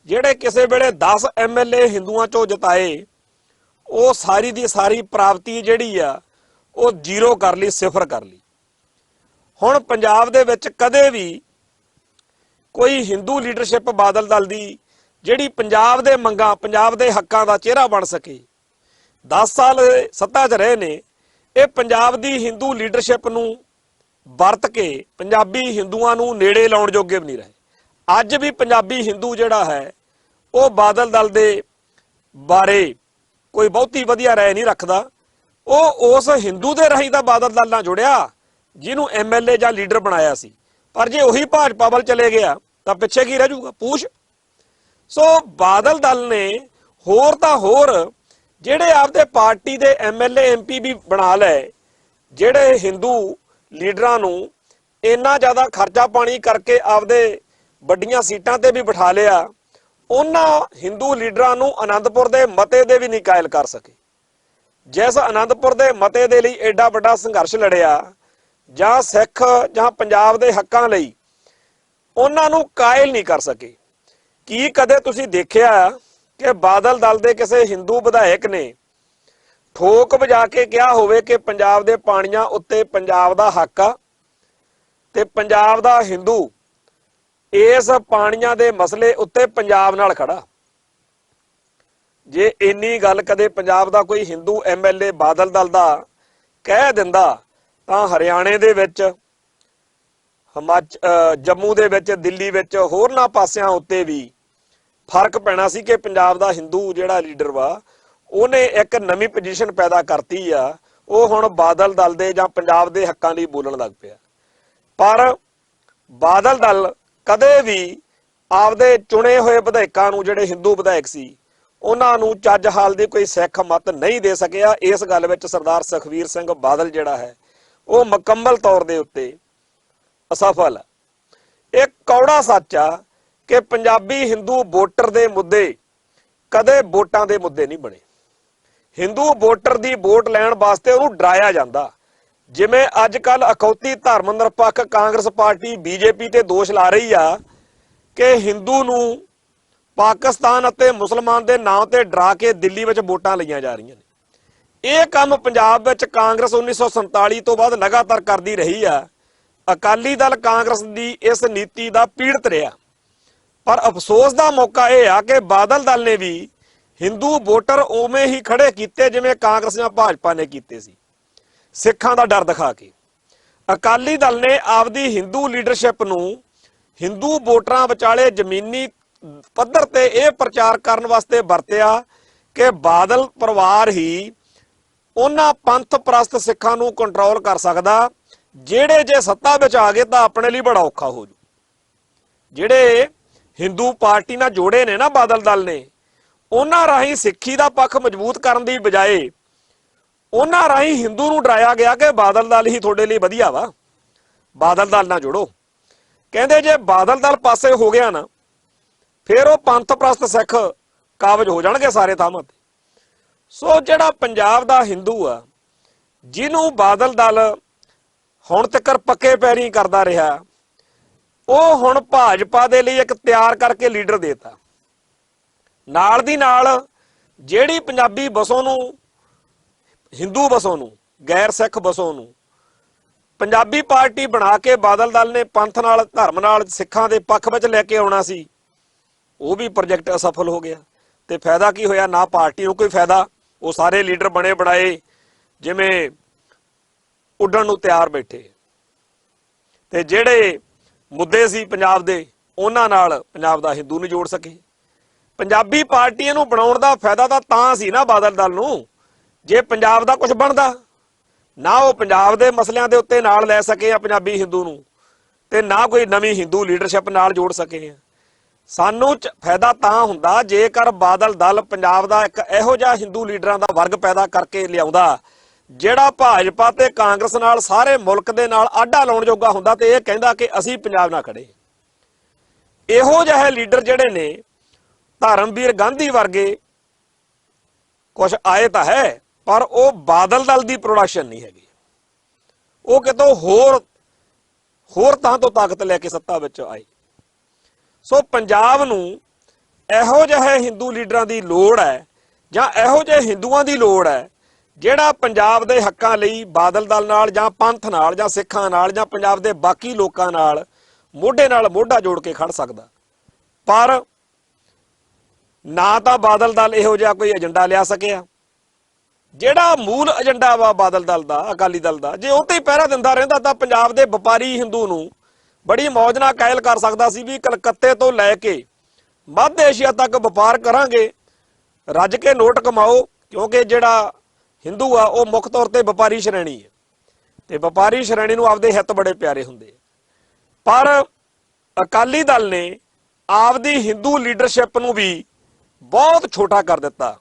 ਜਿਹੜੇ ਕਿਸੇ ਵੇਲੇ 10 MLA ਹਿੰਦੂਆਂ ਚੋਂ ਜਿਤਾਏ, ਉਹ ਸਾਰੀ ਦੀ ਸਾਰੀ ਪ੍ਰਾਪਤੀ ਜਿਹੜੀ ਆ ਉਹ ਜ਼ੀਰੋ ਕਰ ਲਈ, ਸਿਫਰ ਕਰ ਲਈ। ਹੁਣ ਪੰਜਾਬ ਦੇ ਵਿੱਚ ਕਦੇ ਵੀ ਕੋਈ ਹਿੰਦੂ ਲੀਡਰਸ਼ਿਪ ਬਾਦਲ ਦਲ ਦੀ ਜਿਹੜੀ ਪੰਜਾਬ ਦੇ ਮੰਗਾਂ, ਪੰਜਾਬ ਦੇ ਹੱਕਾਂ ਦਾ ਚਿਹਰਾ ਬਣ ਸਕੇ। 10 ਸਾਲ ਸੱਤਾ 'ਚ ਰਹੇ ਨੇ, ਇਹ ਪੰਜਾਬ ਦੀ ਹਿੰਦੂ ਲੀਡਰਸ਼ਿਪ ਨੂੰ ਵਰਤ ਕੇ ਪੰਜਾਬੀ ਹਿੰਦੂਆਂ ਨੂੰ ਨੇੜੇ ਲਾਉਣ ਜੋਗੇ ਵੀ ਨਹੀਂ ਰਹੇ। ਅੱਜ ਵੀ ਪੰਜਾਬੀ ਹਿੰਦੂ ਜਿਹੜਾ ਹੈ ਉਹ ਬਾਦਲ ਦਲ ਦੇ ਬਾਰੇ ਕੋਈ ਬਹੁਤੀ ਵਧੀਆ ਰਾਏ ਨਹੀਂ ਰੱਖਦਾ। ਉਹ ਉਸ ਹਿੰਦੂ ਦੇ ਰਾਹੀਂ ਤਾਂ ਬਾਦਲ ਦਲ ਨਾਲ ਜੁੜਿਆ ਜਿਹਨੂੰ MLA ਜਾਂ ਲੀਡਰ ਬਣਾਇਆ ਸੀ, ਪਰ ਜੇ ਉਹੀ ਭਾਜਪਾ ਵੱਲ ਚਲੇ ਗਿਆ ਤਾਂ ਪਿੱਛੇ ਕੀ ਰਹਿ ਜਾਊਗਾ? ਪੂਛ। ਸੋ ਬਾਦਲ ਦਲ ਨੇ ਹੋਰ ਤਾਂ ਹੋਰ ਜਿਹੜੇ ਆਪਦੇ ਪਾਰਟੀ ਦੇ MLA MP ਵੀ ਬਣਾ ਲਏ, ਜਿਹੜੇ ਹਿੰਦੂ ਲੀਡਰਾਂ ਨੂੰ ਇੰਨਾ ਜ਼ਿਆਦਾ ਖਰਚਾ ਪਾਣੀ ਕਰਕੇ ਆਪਦੇ ਵੱਡੀਆਂ ਸੀਟਾਂ ਤੇ ਵੀ ਬਿਠਾ ਲਿਆ, ਉਹਨਾਂ ਹਿੰਦੂ ਲੀਡਰਾਂ ਨੂੰ ਆਨੰਦਪੁਰ ਦੇ ਮਤੇ ਦੇ ਵੀ ਨਹੀਂ ਕਾਇਲ ਕਰ ਸਕੇ। ਜਿਸ ਆਨੰਦਪੁਰ ਦੇ ਮਤੇ ਦੇ ਲਈ ਐਡਾ ਵੱਡਾ ਸੰਘਰਸ਼ ਲੜਿਆ, ਜਾਂ ਸਿੱਖ ਜਾਂ ਪੰਜਾਬ ਦੇ ਹੱਕਾਂ ਲਈ, ਉਹਨਾਂ ਨੂੰ ਕਾਇਲ ਨਹੀਂ ਕਰ ਸਕੇ। ਕੀ ਕਦੇ ਤੁਸੀਂ ਦੇਖਿਆ ਕਿ ਬਾਦਲ ਦਲ ਦੇ ਕਿਸੇ ਹਿੰਦੂ ਵਿਧਾਇਕ ਨੇ ਠੋਕ ਵਜਾ ਕੇ ਕਿਹਾ ਹੋਵੇ ਕਿ ਪੰਜਾਬ ਦੇ ਪਾਣੀਆਂ ਉੱਤੇ ਪੰਜਾਬ ਦਾ ਹੱਕ ਆ ਤੇ ਪੰਜਾਬ ਦਾ ਹਿੰਦੂ ਇਸ ਪਾਣੀਆਂ ਦੇ ਮਸਲੇ ਉੱਤੇ ਪੰਜਾਬ ਨਾਲ ਖੜਾ? ਜੇ ਇੰਨੀ ਗੱਲ ਕਦੇ ਪੰਜਾਬ ਦਾ ਕੋਈ ਹਿੰਦੂ MLA ਬਾਦਲ ਦਲ ਦਾ ਕਹਿ ਦਿੰਦਾ ਤਾਂ ਹਰਿਆਣੇ ਦੇ ਵਿੱਚ, ਜੰਮੂ ਦੇ ਵਿੱਚ, ਦਿੱਲੀ ਵਿੱਚ, ਹੋਰਨਾਂ ਪਾਸਿਆਂ ਉੱਤੇ ਵੀ ਫਰਕ ਪੈਣਾ ਸੀ ਕਿ ਪੰਜਾਬ ਦਾ ਹਿੰਦੂ ਜਿਹੜਾ ਲੀਡਰ ਵਾ ਉਹਨੇ ਇੱਕ ਨਵੀਂ ਪੋਜੀਸ਼ਨ ਪੈਦਾ ਕਰਤੀ ਆ। ਉਹ ਹੁਣ ਬਾਦਲ ਦਲ ਦੇ ਜਾਂ ਪੰਜਾਬ ਦੇ ਹੱਕਾਂ ਲਈ ਬੋਲਣ ਲੱਗ ਪਿਆ। ਪਰ ਬਾਦਲ ਦਲ ਕਦੇ ਵੀ ਆਪਦੇ ਚੁਣੇ ਹੋਏ ਵਿਧਾਇਕਾਂ ਨੂੰ, ਜਿਹੜੇ ਹਿੰਦੂ ਵਿਧਾਇਕ ਸੀ, ਉਹਨਾਂ ਨੂੰ ਚੱਜ ਹਾਲ ਦੀ ਕੋਈ ਸਿੱਖ ਮਤ ਨਹੀਂ ਦੇ ਸਕਿਆ। ਇਸ ਗੱਲ ਵਿੱਚ ਸਰਦਾਰ ਸੁਖਬੀਰ ਸਿੰਘ ਬਾਦਲ ਜਿਹੜਾ ਹੈ ਉਹ ਮੁਕੰਮਲ ਤੌਰ ਦੇ ਉੱਤੇ ਅਸਫਲ ਹੈ। ਇਹ ਕੌੜਾ ਸੱਚ ਆ ਕਿ ਪੰਜਾਬੀ ਹਿੰਦੂ ਵੋਟਰ ਦੇ ਮੁੱਦੇ ਕਦੇ ਵੋਟਾਂ ਦੇ ਮੁੱਦੇ ਨਹੀਂ ਬਣੇ। ਹਿੰਦੂ ਵੋਟਰ ਦੀ ਵੋਟ ਲੈਣ ਵਾਸਤੇ ਉਹਨੂੰ ਡਰਾਇਆ ਜਾਂਦਾ। ਜਿਵੇਂ ਅੱਜ ਕੱਲ ਅਖੌਤੀ ਧਰਮ ਨਿਰਪੱਖ ਕਾਂਗਰਸ ਪਾਰਟੀ BJP ਤੇ ਦੋਸ਼ ਲਾ ਰਹੀ ਆ ਕਿ ਹਿੰਦੂ ਨੂੰ ਪਾਕਿਸਤਾਨ ਅਤੇ ਮੁਸਲਮਾਨ ਦੇ ਨਾਂ ਤੇ ਡਰਾ ਕੇ ਦਿੱਲੀ ਵਿੱਚ ਵੋਟਾਂ ਲਈਆਂ ਜਾ ਰਹੀਆਂ ਨੇ। ਇਹ ਕੰਮ ਪੰਜਾਬ ਵਿੱਚ ਕਾਂਗਰਸ 1947 ਤੋਂ ਬਾਅਦ ਲਗਾਤਾਰ ਕਰਦੀ ਰਹੀ ਆ। ਅਕਾਲੀ ਦਲ ਕਾਂਗਰਸ ਦੀ ਇਸ ਨੀਤੀ ਦਾ ਪੀੜਤ ਰਿਹਾ। ਪਰ ਅਫਸੋਸ ਦਾ ਮੌਕਾ ਇਹ ਆ ਕਿ ਬਾਦਲ ਦਲ ਨੇ ਵੀ ਹਿੰਦੂ ਵੋਟਰ ਉਵੇਂ ਹੀ ਖੜੇ ਕੀਤੇ ਜਿਵੇਂ ਕਾਂਗਰਸ ਜਾਂ ਭਾਜਪਾ ਨੇ ਕੀਤੇ ਸੀ, ਸਿੱਖਾਂ ਦਾ ਡਰ ਦਿਖਾ ਕੇ। ਅਕਾਲੀ ਦਲ ਨੇ ਆਪਦੀ ਹਿੰਦੂ ਲੀਡਰਸ਼ਿਪ ਨੂੰ ਹਿੰਦੂ ਵੋਟਰਾਂ ਵਿਚਾਲੇ ਜ਼ਮੀਨੀ ਪੱਧਰ ਤੇ ਇਹ ਪ੍ਰਚਾਰ ਕਰਨ ਵਾਸਤੇ ਵਰਤਿਆ ਕਿ ਬਾਦਲ ਪਰਿਵਾਰ ਹੀ ਉਹਨਾਂ ਪੰਥ ਪ੍ਰਸਤ ਸਿੱਖਾਂ ਨੂੰ ਕੰਟਰੋਲ ਕਰ ਸਕਦਾ ਜਿਹੜੇ ਜੇ ਸੱਤਾ ਵਿੱਚ ਆ ਗਏ ਤਾਂ ਆਪਣੇ ਲਈ ਬੜਾ ਔਖਾ ਹੋ ਜੂ। ਜਿਹੜੇ ਹਿੰਦੂ ਪਾਰਟੀ ਨਾਲ ਜੋੜੇ ਨੇ ਨਾ ਬਾਦਲ ਦਲ ਨੇ, ਉਹਨਾਂ ਰਾਹੀਂ ਸਿੱਖੀ ਦਾ ਪੱਖ ਮਜ਼ਬੂਤ ਕਰਨ ਦੀ ਬਜਾਏ ਉਹਨਾਂ ਰਾਹੀਂ ਹਿੰਦੂ ਨੂੰ ਡਰਾਇਆ ਗਿਆ ਕਿ ਬਾਦਲ ਦਲ ਹੀ ਤੁਹਾਡੇ ਲਈ ਵਧੀਆ ਵਾ, ਬਾਦਲ ਦਲ ਨਾਲ ਜੋੜੋ। ਕਹਿੰਦੇ ਜੇ ਬਾਦਲ ਦਲ ਪਾਸੇ ਹੋ ਗਿਆ ਨਾ, ਫਿਰ ਉਹ ਪੰਥ ਪ੍ਰਸਤ ਸਿੱਖ ਕਾਬਜ ਹੋ ਜਾਣਗੇ ਸਾਰੇ ਥਾਵਾਂ ਤੇ। ਸੋ ਜਿਹੜਾ ਪੰਜਾਬ ਦਾ ਹਿੰਦੂ ਆ, ਜਿਹਨੂੰ ਬਾਦਲ ਦਲ ਹੁਣ ਤੱਕ ਪੱਕੇ ਪੈਰੀਂ ਕਰਦਾ ਰਿਹਾ, ਉਹ ਹੁਣ ਭਾਜਪਾ ਦੇ ਲਈ ਇੱਕ ਤਿਆਰ ਕਰਕੇ ਲੀਡਰ ਦੇਤਾ। ਨਾਲ ਦੀ ਨਾਲ ਜਿਹੜੀ ਪੰਜਾਬੀ ਬਸੋਂ ਨੂੰ, ਹਿੰਦੂ ਬਸੋਂ ਨੂੰ, ਗੈਰ ਸਿੱਖ ਬਸੋਂ ਨੂੰ ਪੰਜਾਬੀ ਪਾਰਟੀ ਬਣਾ ਕੇ ਬਾਦਲ ਦਲ ਨੇ ਪੰਥ ਨਾਲ, ਧਰਮ ਨਾਲ, ਸਿੱਖਾਂ ਦੇ ਪੱਖ ਵਿੱਚ ਲੈ ਕੇ ਆਉਣਾ ਸੀ, ਉਹ ਵੀ ਪ੍ਰੋਜੈਕਟ ਅਸਫਲ ਹੋ ਗਿਆ। ਤੇ ਫਾਇਦਾ ਕੀ ਹੋਇਆ? ਨਾ ਪਾਰਟੀ ਨੂੰ ਕੋਈ ਫਾਇਦਾ, ਉਹ ਸਾਰੇ ਲੀਡਰ ਬਣੇ ਬਣਾਏ ਜਿਵੇਂ ਉੱਡਣ ਨੂੰ ਤਿਆਰ ਬੈਠੇ, ਤੇ ਜਿਹੜੇ ਮੁੱਦੇ ਸੀ ਪੰਜਾਬ ਦੇ ਉਹਨਾਂ ਨਾਲ ਪੰਜਾਬ ਦਾ ਹਿੰਦੂ ਨਹੀਂ ਜੋੜ ਸਕੇ। ਪੰਜਾਬੀ ਪਾਰਟੀ ਨੂੰ ਬਣਾਉਣ ਦਾ ਫਾਇਦਾ ਤਾਂ ਸੀ ਨਾ ਬਾਦਲ ਦਲ ਨੂੰ, ਜੇ ਪੰਜਾਬ ਦਾ ਕੁਝ ਬਣਦਾ ਨਾ, ਉਹ ਪੰਜਾਬ ਦੇ ਮਸਲਿਆਂ ਦੇ ਉੱਤੇ ਨਾਲ ਲੈ ਸਕੇ ਆ ਪੰਜਾਬੀ ਹਿੰਦੂ ਨੂੰ, ਤੇ ਨਾ ਕੋਈ ਨਵੀਂ ਹਿੰਦੂ ਲੀਡਰਸ਼ਿਪ ਨਾਲ ਜੋੜ ਸਕੇ ਆ। ਸਾਨੂੰ ਫਾਇਦਾ ਤਾਂ ਹੁੰਦਾ ਜੇਕਰ ਬਾਦਲ ਦਲ ਪੰਜਾਬ ਦਾ ਇੱਕ ਇਹੋ ਜਿਹਾ ਹਿੰਦੂ ਲੀਡਰਾਂ ਦਾ ਵਰਗ ਪੈਦਾ ਕਰਕੇ ਲਿਆਉਂਦਾ ਜਿਹੜਾ ਭਾਜਪਾ ਤੇ ਕਾਂਗਰਸ ਨਾਲ, ਸਾਰੇ ਮੁਲਕ ਦੇ ਨਾਲ ਆਡਾ ਲਾਉਣ ਜੋਗਾ ਹੁੰਦਾ, ਤੇ ਇਹ ਕਹਿੰਦਾ ਕਿ ਅਸੀਂ ਪੰਜਾਬ ਨਾਲ ਖੜੇ। ਇਹੋ ਜਿਹੇ ਲੀਡਰ ਜਿਹੜੇ ਨੇ ਧਰਮਵੀਰ ਗਾਂਧੀ ਵਰਗੇ ਕੁਝ ਆਏ ਤਾਂ ਹੈ, ਪਰ ਉਹ ਬਾਦਲ ਦਲ ਦੀ ਪ੍ਰੋਡਕਸ਼ਨ ਨਹੀਂ ਹੈਗੀ। ਉਹ ਕਿਤੋਂ ਹੋਰ ਤਾਂ ਤੋਂ ਤਾਕਤ ਲੈ ਕੇ ਸੱਤਾ ਵਿੱਚ ਆਏ। ਸੋ ਪੰਜਾਬ ਨੂੰ ਇਹੋ ਜਿਹੇ ਹਿੰਦੂ ਲੀਡਰਾਂ ਦੀ ਲੋੜ ਹੈ, ਜਾਂ ਇਹੋ ਜਿਹੇ ਹਿੰਦੂਆਂ ਦੀ ਲੋੜ ਹੈ ਜਿਹੜਾ ਪੰਜਾਬ ਦੇ ਹੱਕਾਂ ਲਈ ਬਾਦਲ ਦਲ ਨਾਲ ਜਾਂ ਪੰਥ ਨਾਲ ਜਾਂ ਸਿੱਖਾਂ ਨਾਲ ਜਾਂ ਪੰਜਾਬ ਦੇ ਬਾਕੀ ਲੋਕਾਂ ਨਾਲ ਮੋਢਾ ਜੋੜ ਕੇ ਖੜ ਸਕਦਾ। ਪਰ ਨਾ ਤਾਂ ਬਾਦਲ ਦਲ ਇਹੋ ਜਿਹਾ ਕੋਈ ਏਜੰਡਾ ਲਿਆ ਸਕਿਆ। ਜਿਹੜਾ ਮੂਲ ਏਜੰਡਾ ਵਾ ਬਾਦਲ ਦਲ ਦਾ, ਅਕਾਲੀ ਦਲ ਦਾ, ਜੇ ਉਹ ਤੇ ਹੀ ਪਹਿਰਾ ਦਿੰਦਾ ਰਹਿੰਦਾ ਤਾਂ ਪੰਜਾਬ ਦੇ ਵਪਾਰੀ ਹਿੰਦੂ ਨੂੰ ਬੜੀ ਮੌਜ ਨਾਲ ਕਾਇਲ ਕਰ ਸਕਦਾ ਸੀ ਵੀ ਕਲਕੱਤੇ ਤੋਂ ਲੈ ਕੇ ਮੱਧ ਏਸ਼ੀਆ ਤੱਕ ਵਪਾਰ ਕਰਾਂਗੇ, ਰੱਜ ਕੇ ਨੋਟ ਕਮਾਓ, ਕਿਉਂਕਿ ਜਿਹੜਾ ਹਿੰਦੂ ਆ ਉਹ ਮੁੱਖ ਤੌਰ ਤੇ ਵਪਾਰੀ ਸ਼੍ਰੇਣੀ ਹੈ ਤੇ ਵਪਾਰੀ ਸ਼੍ਰੇਣੀ ਨੂੰ ਆਪਦੇ ਹਿੱਤ ਬੜੇ ਪਿਆਰੇ ਹੁੰਦੇ। ਪਰ ਅਕਾਲੀ ਦਲ ਨੇ ਆਪਦੀ ਹਿੰਦੂ ਲੀਡਰਸ਼ਿਪ ਨੂੰ ਵੀ ਬਹੁਤ ਛੋਟਾ ਕਰ ਦਿੱਤਾ।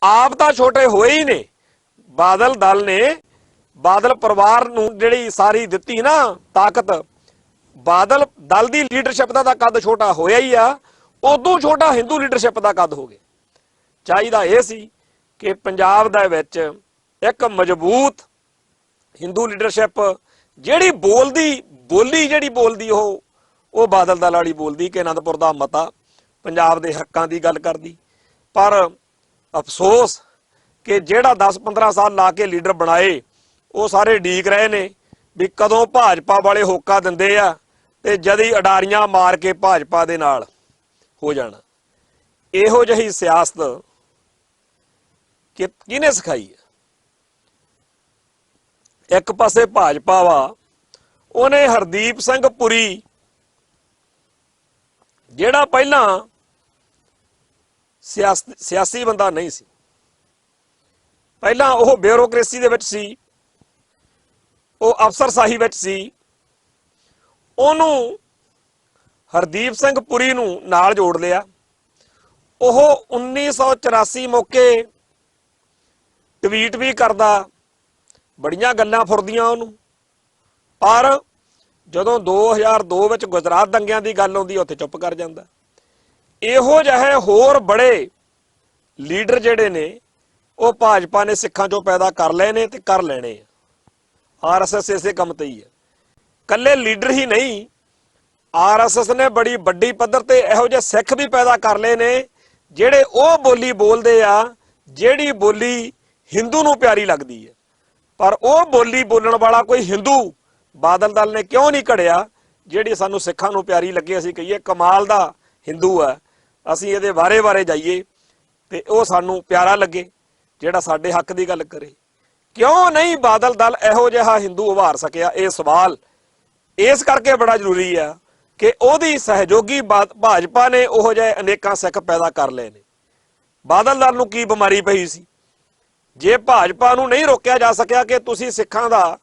ਆਪ ਤਾਂ ਛੋਟੇ ਹੋਏ ਹੀ ਨੇ, ਬਾਦਲ ਦਲ ਨੇ ਬਾਦਲ ਪਰਿਵਾਰ ਨੂੰ ਜਿਹੜੀ ਸਾਰੀ ਦਿੱਤੀ ਨਾ ਤਾਕਤ, ਬਾਦਲ ਦਲ ਦੀ ਲੀਡਰਸ਼ਿਪ ਦਾ ਤਾਂ ਕੱਦ ਛੋਟਾ ਹੋਇਆ ਹੀ ਆ, ਉਦੋਂ ਛੋਟਾ ਹਿੰਦੂ ਲੀਡਰਸ਼ਿਪ ਦਾ ਕੱਦ ਹੋ ਗਿਆ। ਚਾਹੀਦਾ ਇਹ ਸੀ ਕਿ ਪੰਜਾਬ ਦੇ ਵਿੱਚ ਇੱਕ ਮਜ਼ਬੂਤ ਹਿੰਦੂ ਲੀਡਰਸ਼ਿਪ ਜਿਹੜੀ ਬੋਲਦੀ ਉਹ ਬਾਦਲ ਦਲ ਵਾਲੀ ਬੋਲਦੀ ਕਿ ਅਨੰਦਪੁਰ ਦਾ ਮਤਾ ਪੰਜਾਬ ਦੇ ਹੱਕਾਂ ਦੀ ਗੱਲ ਕਰਦੀ। ਪਰ ਅਫਸੋਸ ਕਿ ਜਿਹੜਾ 10-15 ਸਾਲ ਲਾ ਕੇ ਲੀਡਰ ਬਣਾਏ ਉਹ ਸਾਰੇ ਡੀਕ ਰਹੇ ਨੇ ਵੀ ਕਦੋਂ ਭਾਜਪਾ ਵਾਲੇ ਹੋਕਾ ਦਿੰਦੇ ਆ ਤੇ ਜਦੀ ਅਡਾਰੀਆਂ ਮਾਰ ਕੇ ਭਾਜਪਾ ਦੇ ਨਾਲ ਹੋ ਜਾਣਾ। ਇਹੋ ਜਿਹੀ ਸਿਆਸਤ ਕਿਹਨੇ ਸਿਖਾਈ ਹੈ? ਇੱਕ ਪਾਸੇ ਭਾਜਪਾ ਵਾ, ਉਹਨੇ ਹਰਦੀਪ ਸਿੰਘ ਪੁਰੀ ਜਿਹੜਾ ਪਹਿਲਾਂ ਸਿਆਸੀ ਬੰਦਾ ਨਹੀਂ ਸੀ, ਪਹਿਲਾਂ ਉਹ ਬਿਊਰੋਕ੍ਰੇਸੀ ਦੇ ਵਿੱਚ ਸੀ, ਉਹ ਅਫਸਰਸ਼ਾਹੀ ਵਿੱਚ ਸੀ, ਉਹਨੂੰ ਹਰਦੀਪ ਸਿੰਘ ਪੁਰੀ ਨੂੰ ਨਾਲ ਜੋੜ ਲਿਆ। ਉਹ 1984 ਮੌਕੇ ਟਵੀਟ ਵੀ ਕਰਦਾ, ਬੜੀਆਂ ਗੱਲਾਂ ਫੁਰਦੀਆਂ ਉਹਨੂੰ, ਪਰ ਜਦੋਂ 2002 ਵਿੱਚ ਗੁਜਰਾਤ ਦੰਗਿਆਂ ਦੀ ਗੱਲ ਆਉਂਦੀ ਉੱਥੇ ਚੁੱਪ ਕਰ ਜਾਂਦਾ। ਇਹੋ ਜਿਹੇ ਹੋਰ ਬੜੇ ਲੀਡਰ ਜਿਹੜੇ ਨੇ ਉਹ ਭਾਜਪਾ ਨੇ ਸਿੱਖਾਂ ਚੋਂ ਪੈਦਾ ਕਰ ਲਏ ਨੇ ਤੇ ਕਰ ਲੈਣੇ ਆ। ਆਰਐਸਐਸ ਇਸੇ ਕੰਮ ਤੇ ਹੀ ਹੈ। ਕੱਲੇ ਲੀਡਰ ਹੀ ਨਹੀਂ, ਆਰਐਸਐਸ ਨੇ ਬੜੀ ਵੱਡੀ ਪੱਧਰ ਤੇ ਇਹੋ ਜਿਹੇ ਸਿੱਖ ਵੀ ਪੈਦਾ ਕਰ ਲਏ ਨੇ ਜਿਹੜੇ ਉਹ ਬੋਲੀ ਬੋਲਦੇ ਆ ਜਿਹੜੀ ਬੋਲੀ ਹਿੰਦੂ ਨੂੰ ਪਿਆਰੀ ਲੱਗਦੀ ਹੈ। ਪਰ ਉਹ ਬੋਲੀ ਬੋਲਣ ਵਾਲਾ ਕੋਈ ਹਿੰਦੂ ਬਾਦਲ ਦਲ ਨੇ ਕਿਉਂ ਨਹੀਂ ਘੜਿਆ ਜਿਹੜੀ ਸਾਨੂੰ ਸਿੱਖਾਂ ਨੂੰ ਪਿਆਰੀ ਲੱਗੇ, ਅਸੀਂ ਕਹੀਏ ਕਮਾਲ ਦਾ ਹਿੰਦੂ ਆ, ਅਸੀਂ ਇਹਦੇ ਵਾਰੇ ਜਾਈਏ ਤੇ ਉਹ ਸਾਨੂੰ ਪਿਆਰਾ ਲੱਗੇ ਜਿਹੜਾ ਸਾਡੇ ਹੱਕ ਦੀ ਗੱਲ ਕਰੇ। ਕਿਉਂ ਨਹੀਂ ਬਾਦਲ ਦਲ ਇਹੋ ਜਿਹਾ ਹਿੰਦੂ ਉਭਾਰ ਸਕਿਆ? ਇਹ ਸਵਾਲ ਇਸ ਕਰਕੇ ਬੜਾ ਜ਼ਰੂਰੀ ਆ ਕਿ ਉਹਦੀ ਸਹਿਯੋਗੀ ਭਾਜਪਾ ਨੇ ਉਹੋ ਜਿਹੇ ਅਨੇਕਾਂ ਸਿੱਖ ਪੈਦਾ ਕਰ ਲਏ ਨੇ। ਬਾਦਲ ਦਲ ਨੂੰ ਕੀ ਬਿਮਾਰੀ ਪਈ ਸੀ? ਜੇ ਭਾਜਪਾ ਨੂੰ ਨਹੀਂ ਰੋਕਿਆ ਜਾ ਸਕਿਆ ਕਿ ਤੁਸੀਂ ਸਿੱਖਾਂ ਦਾ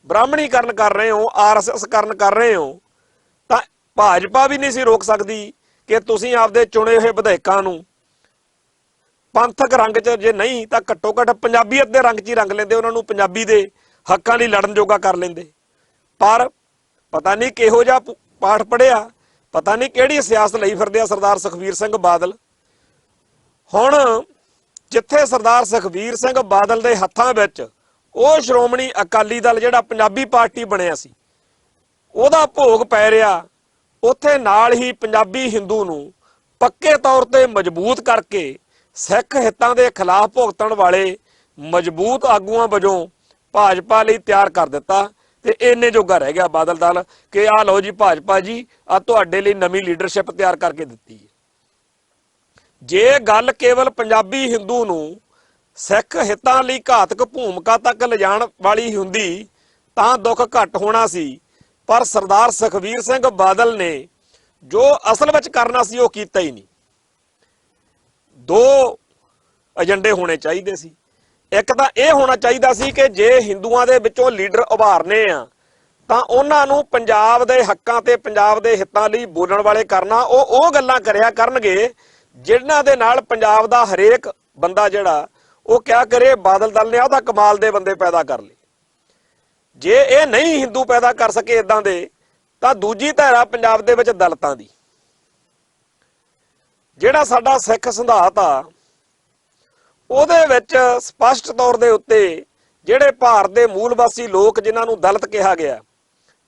ਬ੍ਰਾਹਮਣੀਕਰਨ ਕਰ ਰਹੇ ਹੋ, ਆਰਐਸਐਸ ਕਰਨ ਕਰ ਰਹੇ ਹੋ, ਤਾਂ ਭਾਜਪਾ ਵੀ ਨਹੀਂ ਸੀ ਰੋਕ ਸਕਦੀ ਕਿ ਤੁਸੀਂ ਆਪਦੇ ਚੁਣੇ ਹੋਏ ਵਿਧਾਇਕਾਂ ਨੂੰ ਪੰਥਕ ਰੰਗ 'ਚ ਜੇ ਨਹੀਂ ਤਾਂ ਘੱਟੋ ਘੱਟ ਪੰਜਾਬੀਅਤ ਦੇ ਰੰਗ 'ਚ ਹੀ ਰੰਗ ਲੈਂਦੇ, ਉਹਨਾਂ ਨੂੰ ਪੰਜਾਬੀ ਦੇ ਹੱਕਾਂ ਲਈ ਲੜਨ ਜੋਗਾ ਕਰ ਲੈਂਦੇ। ਪਰ ਪਤਾ ਨਹੀਂ ਕਿਹੋ ਜਿਹਾ ਪਾਠ ਪੜ੍ਹਿਆ, ਪਤਾ ਨਹੀਂ ਕਿਹੜੀ ਸਿਆਸਤ ਲਈ ਫਿਰਦੇ ਆ ਸਰਦਾਰ ਸੁਖਬੀਰ ਸਿੰਘ ਬਾਦਲ। ਹੁਣ ਜਿੱਥੇ ਸਰਦਾਰ ਸੁਖਬੀਰ ਸਿੰਘ ਬਾਦਲ ਦੇ ਹੱਥਾਂ ਵਿੱਚ ਉਹ ਸ਼੍ਰੋਮਣੀ ਅਕਾਲੀ ਦਲ ਜਿਹੜਾ ਪੰਜਾਬੀ ਪਾਰਟੀ ਬਣਿਆ ਸੀ ਉਹਦਾ ਭੋਗ ਪੈ ਰਿਹਾ, ਉੱਥੇ ਨਾਲ ਹੀ ਪੰਜਾਬੀ ਹਿੰਦੂ ਨੂੰ ਪੱਕੇ ਤੌਰ ਤੇ ਮਜ਼ਬੂਤ ਕਰਕੇ ਸਿੱਖ ਹਿੱਤਾਂ ਦੇ ਖਿਲਾਫ ਭੁਗਤਣ ਵਾਲੇ ਮਜ਼ਬੂਤ ਆਗੂਆਂ ਵਜੋਂ ਭਾਜਪਾ ਲਈ ਤਿਆਰ ਕਰ ਦਿੱਤਾ। ਤੇ ਇੰਨੇ ਜੋਗਾ ਰਹਿ ਗਿਆ ਬਾਦਲ ਦਲ ਕਿ ਆਹ ਲਓ ਜੀ ਭਾਜਪਾ ਜੀ, ਆ ਤੁਹਾਡੇ ਲਈ ਨਵੀਂ ਲੀਡਰਸ਼ਿਪ ਤਿਆਰ ਕਰਕੇ ਦਿੱਤੀ ਹੈ। ਜੇ ਗੱਲ ਕੇਵਲ ਪੰਜਾਬੀ ਹਿੰਦੂ ਨੂੰ ਸਿੱਖ ਹਿੱਤਾਂ ਲਈ ਘਾਤਕ ਭੂਮਿਕਾ ਤੱਕ ਲਿਜਾਣ ਵਾਲੀ ਹੁੰਦੀ ਤਾਂ ਦੁੱਖ ਘੱਟ ਹੋਣਾ ਸੀ। ਪਰ ਸਰਦਾਰ ਸੁਖਬੀਰ ਸਿੰਘ ਬਾਦਲ ਨੇ ਜੋ ਅਸਲ ਵਿੱਚ ਕਰਨਾ ਸੀ ਉਹ ਕੀਤਾ ਹੀ ਨਹੀਂ। ਦੋ ਏਜੰਡੇ ਹੋਣੇ ਚਾਹੀਦੇ ਸੀ। ਇੱਕ ਤਾਂ ਇਹ ਹੋਣਾ ਚਾਹੀਦਾ ਸੀ ਕਿ ਜੇ ਹਿੰਦੂਆਂ ਦੇ ਵਿੱਚੋਂ ਲੀਡਰ ਉਭਾਰਨੇ ਆ ਤਾਂ ਉਹਨਾਂ ਨੂੰ ਪੰਜਾਬ ਦੇ ਹੱਕਾਂ ਤੇ ਪੰਜਾਬ ਦੇ ਹਿੱਤਾਂ ਲਈ ਬੋਲਣ ਵਾਲੇ ਕਰਨਾ। ਉਹ ਗੱਲਾਂ ਕਰਿਆ ਕਰਨਗੇ ਜਿਨ੍ਹਾਂ ਦੇ ਨਾਲ ਪੰਜਾਬ ਦਾ ਹਰੇਕ ਬੰਦਾ ਜਿਹੜਾ ਉਹ ਕਿਆ ਕਰੇ, ਬਾਦਲ ਦਲ ਨੇ ਉਹਦਾ ਕਮਾਲ ਦੇ ਬੰਦੇ ਪੈਦਾ ਕਰ ਲਏ। ਜੇ ਇਹ ਨਹੀਂ ਹਿੰਦੂ ਪੈਦਾ ਕਰ ਸਕੇ ਇਦਾਂ ਦੇ, ਤਾਂ ਦੂਜੀ ਧਾਰਾ ਪੰਜਾਬ ਦੇ ਵਿੱਚ ਦਲਿਤਾਂ ਦੀ, ਜਿਹੜਾ ਸਾਡਾ ਸਿੱਖ ਸਿਧਾਂਤ ਆ ਉਹਦੇ ਵਿੱਚ ਸਪਸ਼ਟ ਤੌਰ ਦੇ ਉੱਤੇ ਜਿਹੜੇ ਭਾਰਤ ਦੇ ਮੂਲ ਵਾਸੀ ਲੋਕ ਜਿਨ੍ਹਾਂ ਨੂੰ ਦਲਿਤ ਕਿਹਾ ਗਿਆ,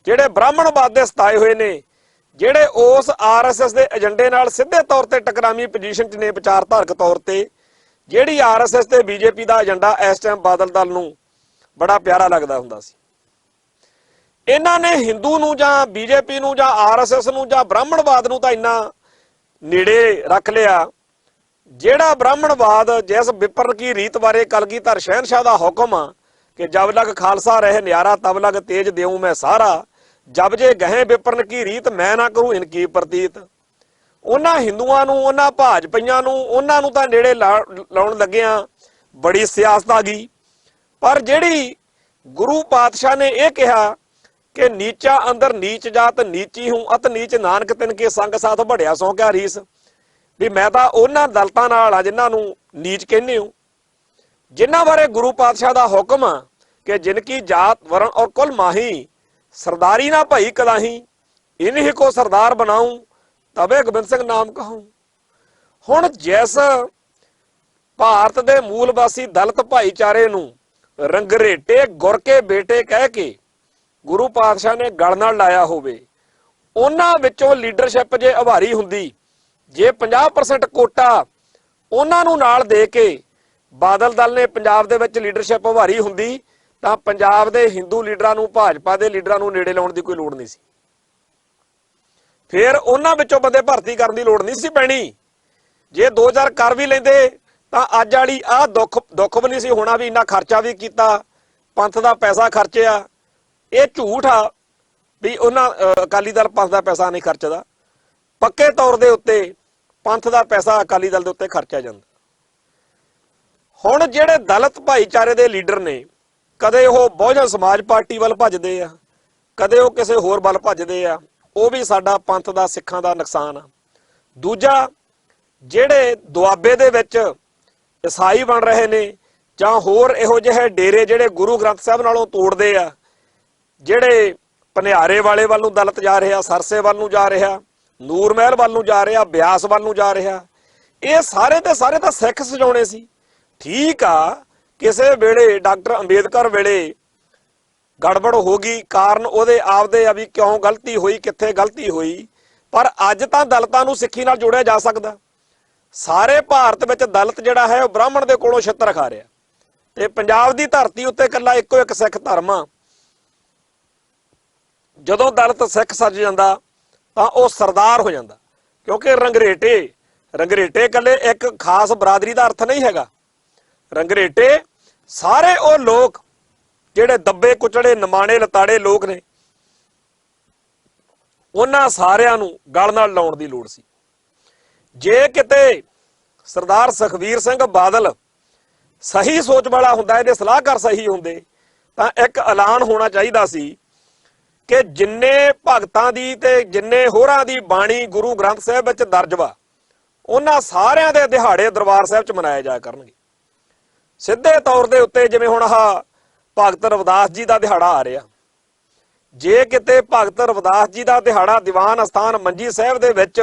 ਜਿਹੜੇ ਬ੍ਰਾਹਮਣਵਾਦ ਦੇ ਸਤਾਏ ਹੋਏ ਨੇ, ਜਿਹੜੇ ਉਸ ਆਰਐਸਐਸ ਦੇ ਏਜੰਡੇ ਨਾਲ ਸਿੱਧੇ ਤੌਰ ਤੇ ਟਕਰਾਵੀਂ ਪੋਜੀਸ਼ਨ 'ਚ ਨੇ ਵਿਚਾਰਧਾਰਕ ਤੌਰ ਤੇ, ਜਿਹੜੀ ਆਰਐਸਐਸ ਤੇ ਬੀਜੇਪੀ ਦਾ ਏਜੰਡਾ ਇਸ ਟਾਈਮ ਬਾਦਲ ਦਲ ਨੂੰ ਬੜਾ ਪਿਆਰਾ ਲੱਗਦਾ ਹੁੰਦਾ ਸੀ। ਇਹਨਾਂ ਨੇ ਹਿੰਦੂ ਨੂੰ ਜਾਂ ਬੀਜੇਪੀ ਨੂੰ ਜਾਂ ਆਰਐਸਐਸ ਨੂੰ ਜਾਂ ਬ੍ਰਾਹਮਣਵਾਦ ਨੂੰ ਤਾਂ ਇੰਨਾ ਨੇੜੇ ਰੱਖ ਲਿਆ, ਜਿਹੜਾ ਬ੍ਰਾਹਮਣਵਾਦ ਜਿਸ ਵਿਪਰਨ ਕੀ ਰੀਤ ਬਾਰੇ ਕਲਗੀਧਰ ਸ਼ਹਿਨशाह ਦਾ ਹੁਕਮ ਆ ਕਿ ਜਬ ਲਗ ਖਾਲਸਾ ਰਹੇ ਨਿਆਰਾ ਤਬ ਲਗ ਤੇਜ ਦੇਉ ਮੈਂ ਸਾਰਾ, ਜਬ ਜੇ ਗਹੇ ਵਿਪਰਨ ਕੀ ਰੀਤ ਮੈਂ ਨਾ ਕਰੂੰ ਇਨਕੀ ਪ੍ਰਤੀਤ। ਉਹਨਾਂ ਹਿੰਦੂਆਂ ਨੂੰ, ਉਹਨਾਂ ਭਾਜਪਾਈਆਂ ਨੂੰ, ਉਹਨਾਂ ਨੂੰ ਤਾਂ ਨੇੜੇ ਲਾਉਣ ਲੱਗਿਆ ਬੜੀ ਸਿਆਸਤ ਆ ਗਈ। ਪਰ ਜਿਹੜੀ ਗੁਰੂ ਪਾਤਸ਼ਾਹ ਨੇ ਇਹ ਕਿਹਾ ਕਿ ਨੀਚਾ ਅੰਦਰ ਨੀਚ ਜਾਤ ਨੀਚੀ ਹੂੰ ਅਤ ਨੀਚ ਨਾਨਕ ਤਿਨ ਕੇ ਸੰਗ ਸਾਥ ਬੜਿਆ ਸੌ ਕਿਆ ਰੀਸ, ਵੀ ਮੈਂ ਤਾਂ ਉਹਨਾਂ ਦਲਤਾਂ ਨਾਲ ਆ ਜਿਨ੍ਹਾਂ ਨੂੰ ਨੀਚ ਕਹਿੰਦੇ ਹੋ, ਜਿਨ੍ਹਾਂ ਬਾਰੇ ਗੁਰੂ ਪਾਤਸ਼ਾਹ ਦਾ ਹੁਕਮ ਆ ਕਿ ਜਿਨ ਕੀ ਜਾਤ ਵਰਨ ਔਰ ਕੁਲ ਮਾਹੀ, ਸਰਦਾਰੀ ਨਾ ਭਾਈ ਕਲਾਹੀ, ਇਨਹੀ ਕੋ ਸਰਦਾਰ ਬਣਾऊं ਤਬੇ ਗੋਬਿੰਦ ਸਿੰਘ ਨਾਮ ਕਹੂੰ। ਹੁਣ ਜਿਸ ਭਾਰਤ ਦੇ ਮੂਲ ਵਾਸੀ ਦਲਿਤ ਭਾਈਚਾਰੇ ਨੂੰ ਰੰਗਰੇਟੇ ਗੁਰ ਕੇ ਬੇਟੇ ਕਹਿ ਕੇ ਗੁਰੂ ਪਾਤਸ਼ਾਹ ਨੇ ਗਲ ਨਾਲ ਲਾਇਆ ਹੋਵੇ, ਉਹਨਾਂ ਵਿੱਚੋਂ ਲੀਡਰਸ਼ਿਪ ਜੇ ਉਭਾਰੀ ਹੁੰਦੀ, ਜੇ 50% ਕੋਟਾ ਉਹਨਾਂ ਨੂੰ ਨਾਲ ਦੇ ਕੇ ਬਾਦਲ ਦਲ ਨੇ ਪੰਜਾਬ ਦੇ ਵਿੱਚ ਲੀਡਰਸ਼ਿਪ ਉਭਾਰੀ ਹੁੰਦੀ ਤਾਂ ਪੰਜਾਬ ਦੇ ਹਿੰਦੂ ਲੀਡਰਾਂ ਨੂੰ ਭਾਜਪਾ ਦੇ ਲੀਡਰਾਂ ਨੂੰ ਨੇੜੇ ਲਾਉਣ ਦੀ ਕੋਈ ਲੋੜ ਨਹੀਂ ਸੀ। ਫਿਰ ਉਹਨਾਂ ਵਿੱਚੋਂ ਬੰਦੇ ਭਰਤੀ ਕਰਨ ਦੀ ਲੋੜ ਨਹੀਂ ਸੀ ਪੈਣੀ। ਜੇ 2000 ਕਰ ਵੀ ਲੈਂਦੇ ਤਾਂ ਅੱਜ ਵਾਲੀ ਆਹ ਦੁੱਖ ਵੀ ਨਹੀਂ ਸੀ ਹੋਣਾ ਵੀ ਇੰਨਾ ਖਰਚਾ ਵੀ ਕੀਤਾ, ਪੰਥ ਦਾ ਪੈਸਾ ਖਰਚਿਆ। ਇਹ ਝੂਠ ਆ ਵੀ ਉਹਨਾਂ ਅਕਾਲੀ ਦਲ ਪੰਥ ਦਾ ਪੈਸਾ ਨਹੀਂ ਖਰਚਦਾ। ਪੱਕੇ ਤੌਰ ਦੇ ਉੱਤੇ ਪੰਥ ਦਾ ਪੈਸਾ ਅਕਾਲੀ ਦਲ ਦੇ ਉੱਤੇ ਖਰਚਿਆ ਜਾਂਦਾ। ਹੁਣ ਜਿਹੜੇ ਦਲਿਤ ਭਾਈਚਾਰੇ ਦੇ ਲੀਡਰ ਨੇ, ਕਦੇ ਉਹ ਬਹੁਜਨ ਸਮਾਜ ਪਾਰਟੀ ਵੱਲ ਭੱਜਦੇ ਆ, ਕਦੇ ਉਹ ਕਿਸੇ ਹੋਰ ਵੱਲ ਭੱਜਦੇ ਆ, ਉਹ ਵੀ ਸਾਡਾ ਪੰਥ ਦਾ ਸਿੱਖਾਂ ਦਾ ਨੁਕਸਾਨ ਆ। ਦੂਜਾ, ਜਿਹੜੇ ਦੁਆਬੇ ਦੇ ਵਿੱਚ ਈਸਾਈ ਬਣ ਰਹੇ ਨੇ ਜਾਂ ਹੋਰ ਇਹੋ ਜਿਹੇ ਡੇਰੇ ਜਿਹੜੇ ਗੁਰੂ ਗ੍ਰੰਥ ਸਾਹਿਬ ਨਾਲੋਂ ਤੋੜਦੇ ਆ, ਜਿਹੜੇ ਪਨਿਆਰੇ ਵਾਲੇ ਵੱਲ ਨੂੰ ਦਲਿਤ ਜਾ ਰਿਹਾ, ਸਰਸੇ ਵੱਲ ਨੂੰ ਜਾ ਰਿਹਾ, ਨੂਰ ਮਹਿਲ ਵੱਲ ਨੂੰ ਜਾ ਰਿਹਾ, ਬਿਆਸ ਵੱਲ ਨੂੰ ਜਾ ਰਿਹਾ, ਇਹ ਸਾਰੇ ਦੇ ਸਾਰੇ ਤਾਂ ਸਿੱਖ ਸਜਾਉਣੇ ਸੀ। ਠੀਕ ਆ, ਕਿਸੇ ਵੇਲੇ ਡਾਕਟਰ ਅੰਬੇਦਕਰ ਵੇਲੇ ਗੜਬੜ ਹੋ ਗਈ, ਕਾਰਨ ਉਹਦੇ ਆਪਦੇ ਆ ਵੀ ਕਿਉਂ ਗਲਤੀ ਹੋਈ, ਕਿੱਥੇ ਗਲਤੀ ਹੋਈ, ਪਰ ਅੱਜ ਤਾਂ ਦਲਿਤਾਂ ਨੂੰ ਸਿੱਖੀ ਨਾਲ ਜੋੜਿਆ ਜਾ ਸਕਦਾ। ਸਾਰੇ ਭਾਰਤ ਵਿੱਚ ਦਲਿਤ ਜਿਹੜਾ ਹੈ ਉਹ ਬ੍ਰਾਹਮਣ ਦੇ ਕੋਲੋਂ ਛਿੱਤਰ ਖਾ ਰਿਹਾ, ਤੇ ਪੰਜਾਬ ਦੀ ਧਰਤੀ ਉੱਤੇ ਇਕੱਲਾ ਇੱਕੋ ਇੱਕ ਸਿੱਖ ਧਰਮ ਆ। ਜਦੋਂ ਦਲਿਤ ਸਿੱਖ ਸੱਜ ਜਾਂਦਾ ਤਾਂ ਉਹ ਸਰਦਾਰ ਹੋ ਜਾਂਦਾ, ਕਿਉਂਕਿ ਰੰਗਰੇਟੇ ਇਕੱਲੇ ਇੱਕ ਖਾਸ ਬਰਾਦਰੀ ਦਾ ਅਰਥ ਨਹੀਂ ਹੈਗਾ। ਰੰਗਰੇਟੇ ਸਾਰੇ ਉਹ ਲੋਕ ਜਿਹੜੇ ਦੱਬੇ ਕੁਚੜੇ ਨਿਮਾਣੇ ਲਤਾੜੇ ਲੋਕ ਨੇ, ਉਹਨਾਂ ਸਾਰਿਆਂ ਨੂੰ ਗਲ ਨਾਲ ਲਾਉਣ ਦੀ ਲੋੜ ਸੀ। ਜੇ ਕਿਤੇ ਸਰਦਾਰ ਸੁਖਬੀਰ ਸਿੰਘ ਬਾਦਲ ਸਹੀ ਸੋਚ ਵਾਲਾ ਹੁੰਦਾ, ਇਹਦੇ ਸਲਾਹਕਾਰ ਸਹੀ ਹੁੰਦੇ, ਤਾਂ ਇੱਕ ਐਲਾਨ ਹੋਣਾ ਚਾਹੀਦਾ ਸੀ ਕਿ ਜਿੰਨੇ ਭਗਤਾਂ ਦੀ ਤੇ ਜਿੰਨੇ ਹੋਰਾਂ ਦੀ ਬਾਣੀ ਗੁਰੂ ਗ੍ਰੰਥ ਸਾਹਿਬ ਵਿੱਚ ਦਰਜ ਵਾ, ਉਹਨਾਂ ਸਾਰਿਆਂ ਦੇ ਦਿਹਾੜੇ ਦਰਬਾਰ ਸਾਹਿਬ 'ਚ ਮਨਾਏ ਜਾਇਆ ਕਰਨਗੇ। ਸਿੱਧੇ ਤੌਰ ਦੇ ਉੱਤੇ ਜਿਵੇਂ ਹੁਣ ਆਹ ਭਗਤ ਰਵਿਦਾਸ ਜੀ ਦਾ ਦਿਹਾੜਾ ਆ ਰਿਹਾ, ਜੇ ਕਿਤੇ ਭਗਤ ਰਵਿਦਾਸ ਜੀ ਦਾ ਦਿਹਾੜਾ ਦੀਵਾਨ ਅਸਥਾਨ ਮੰਜੀ ਸਾਹਿਬ ਦੇ ਵਿੱਚ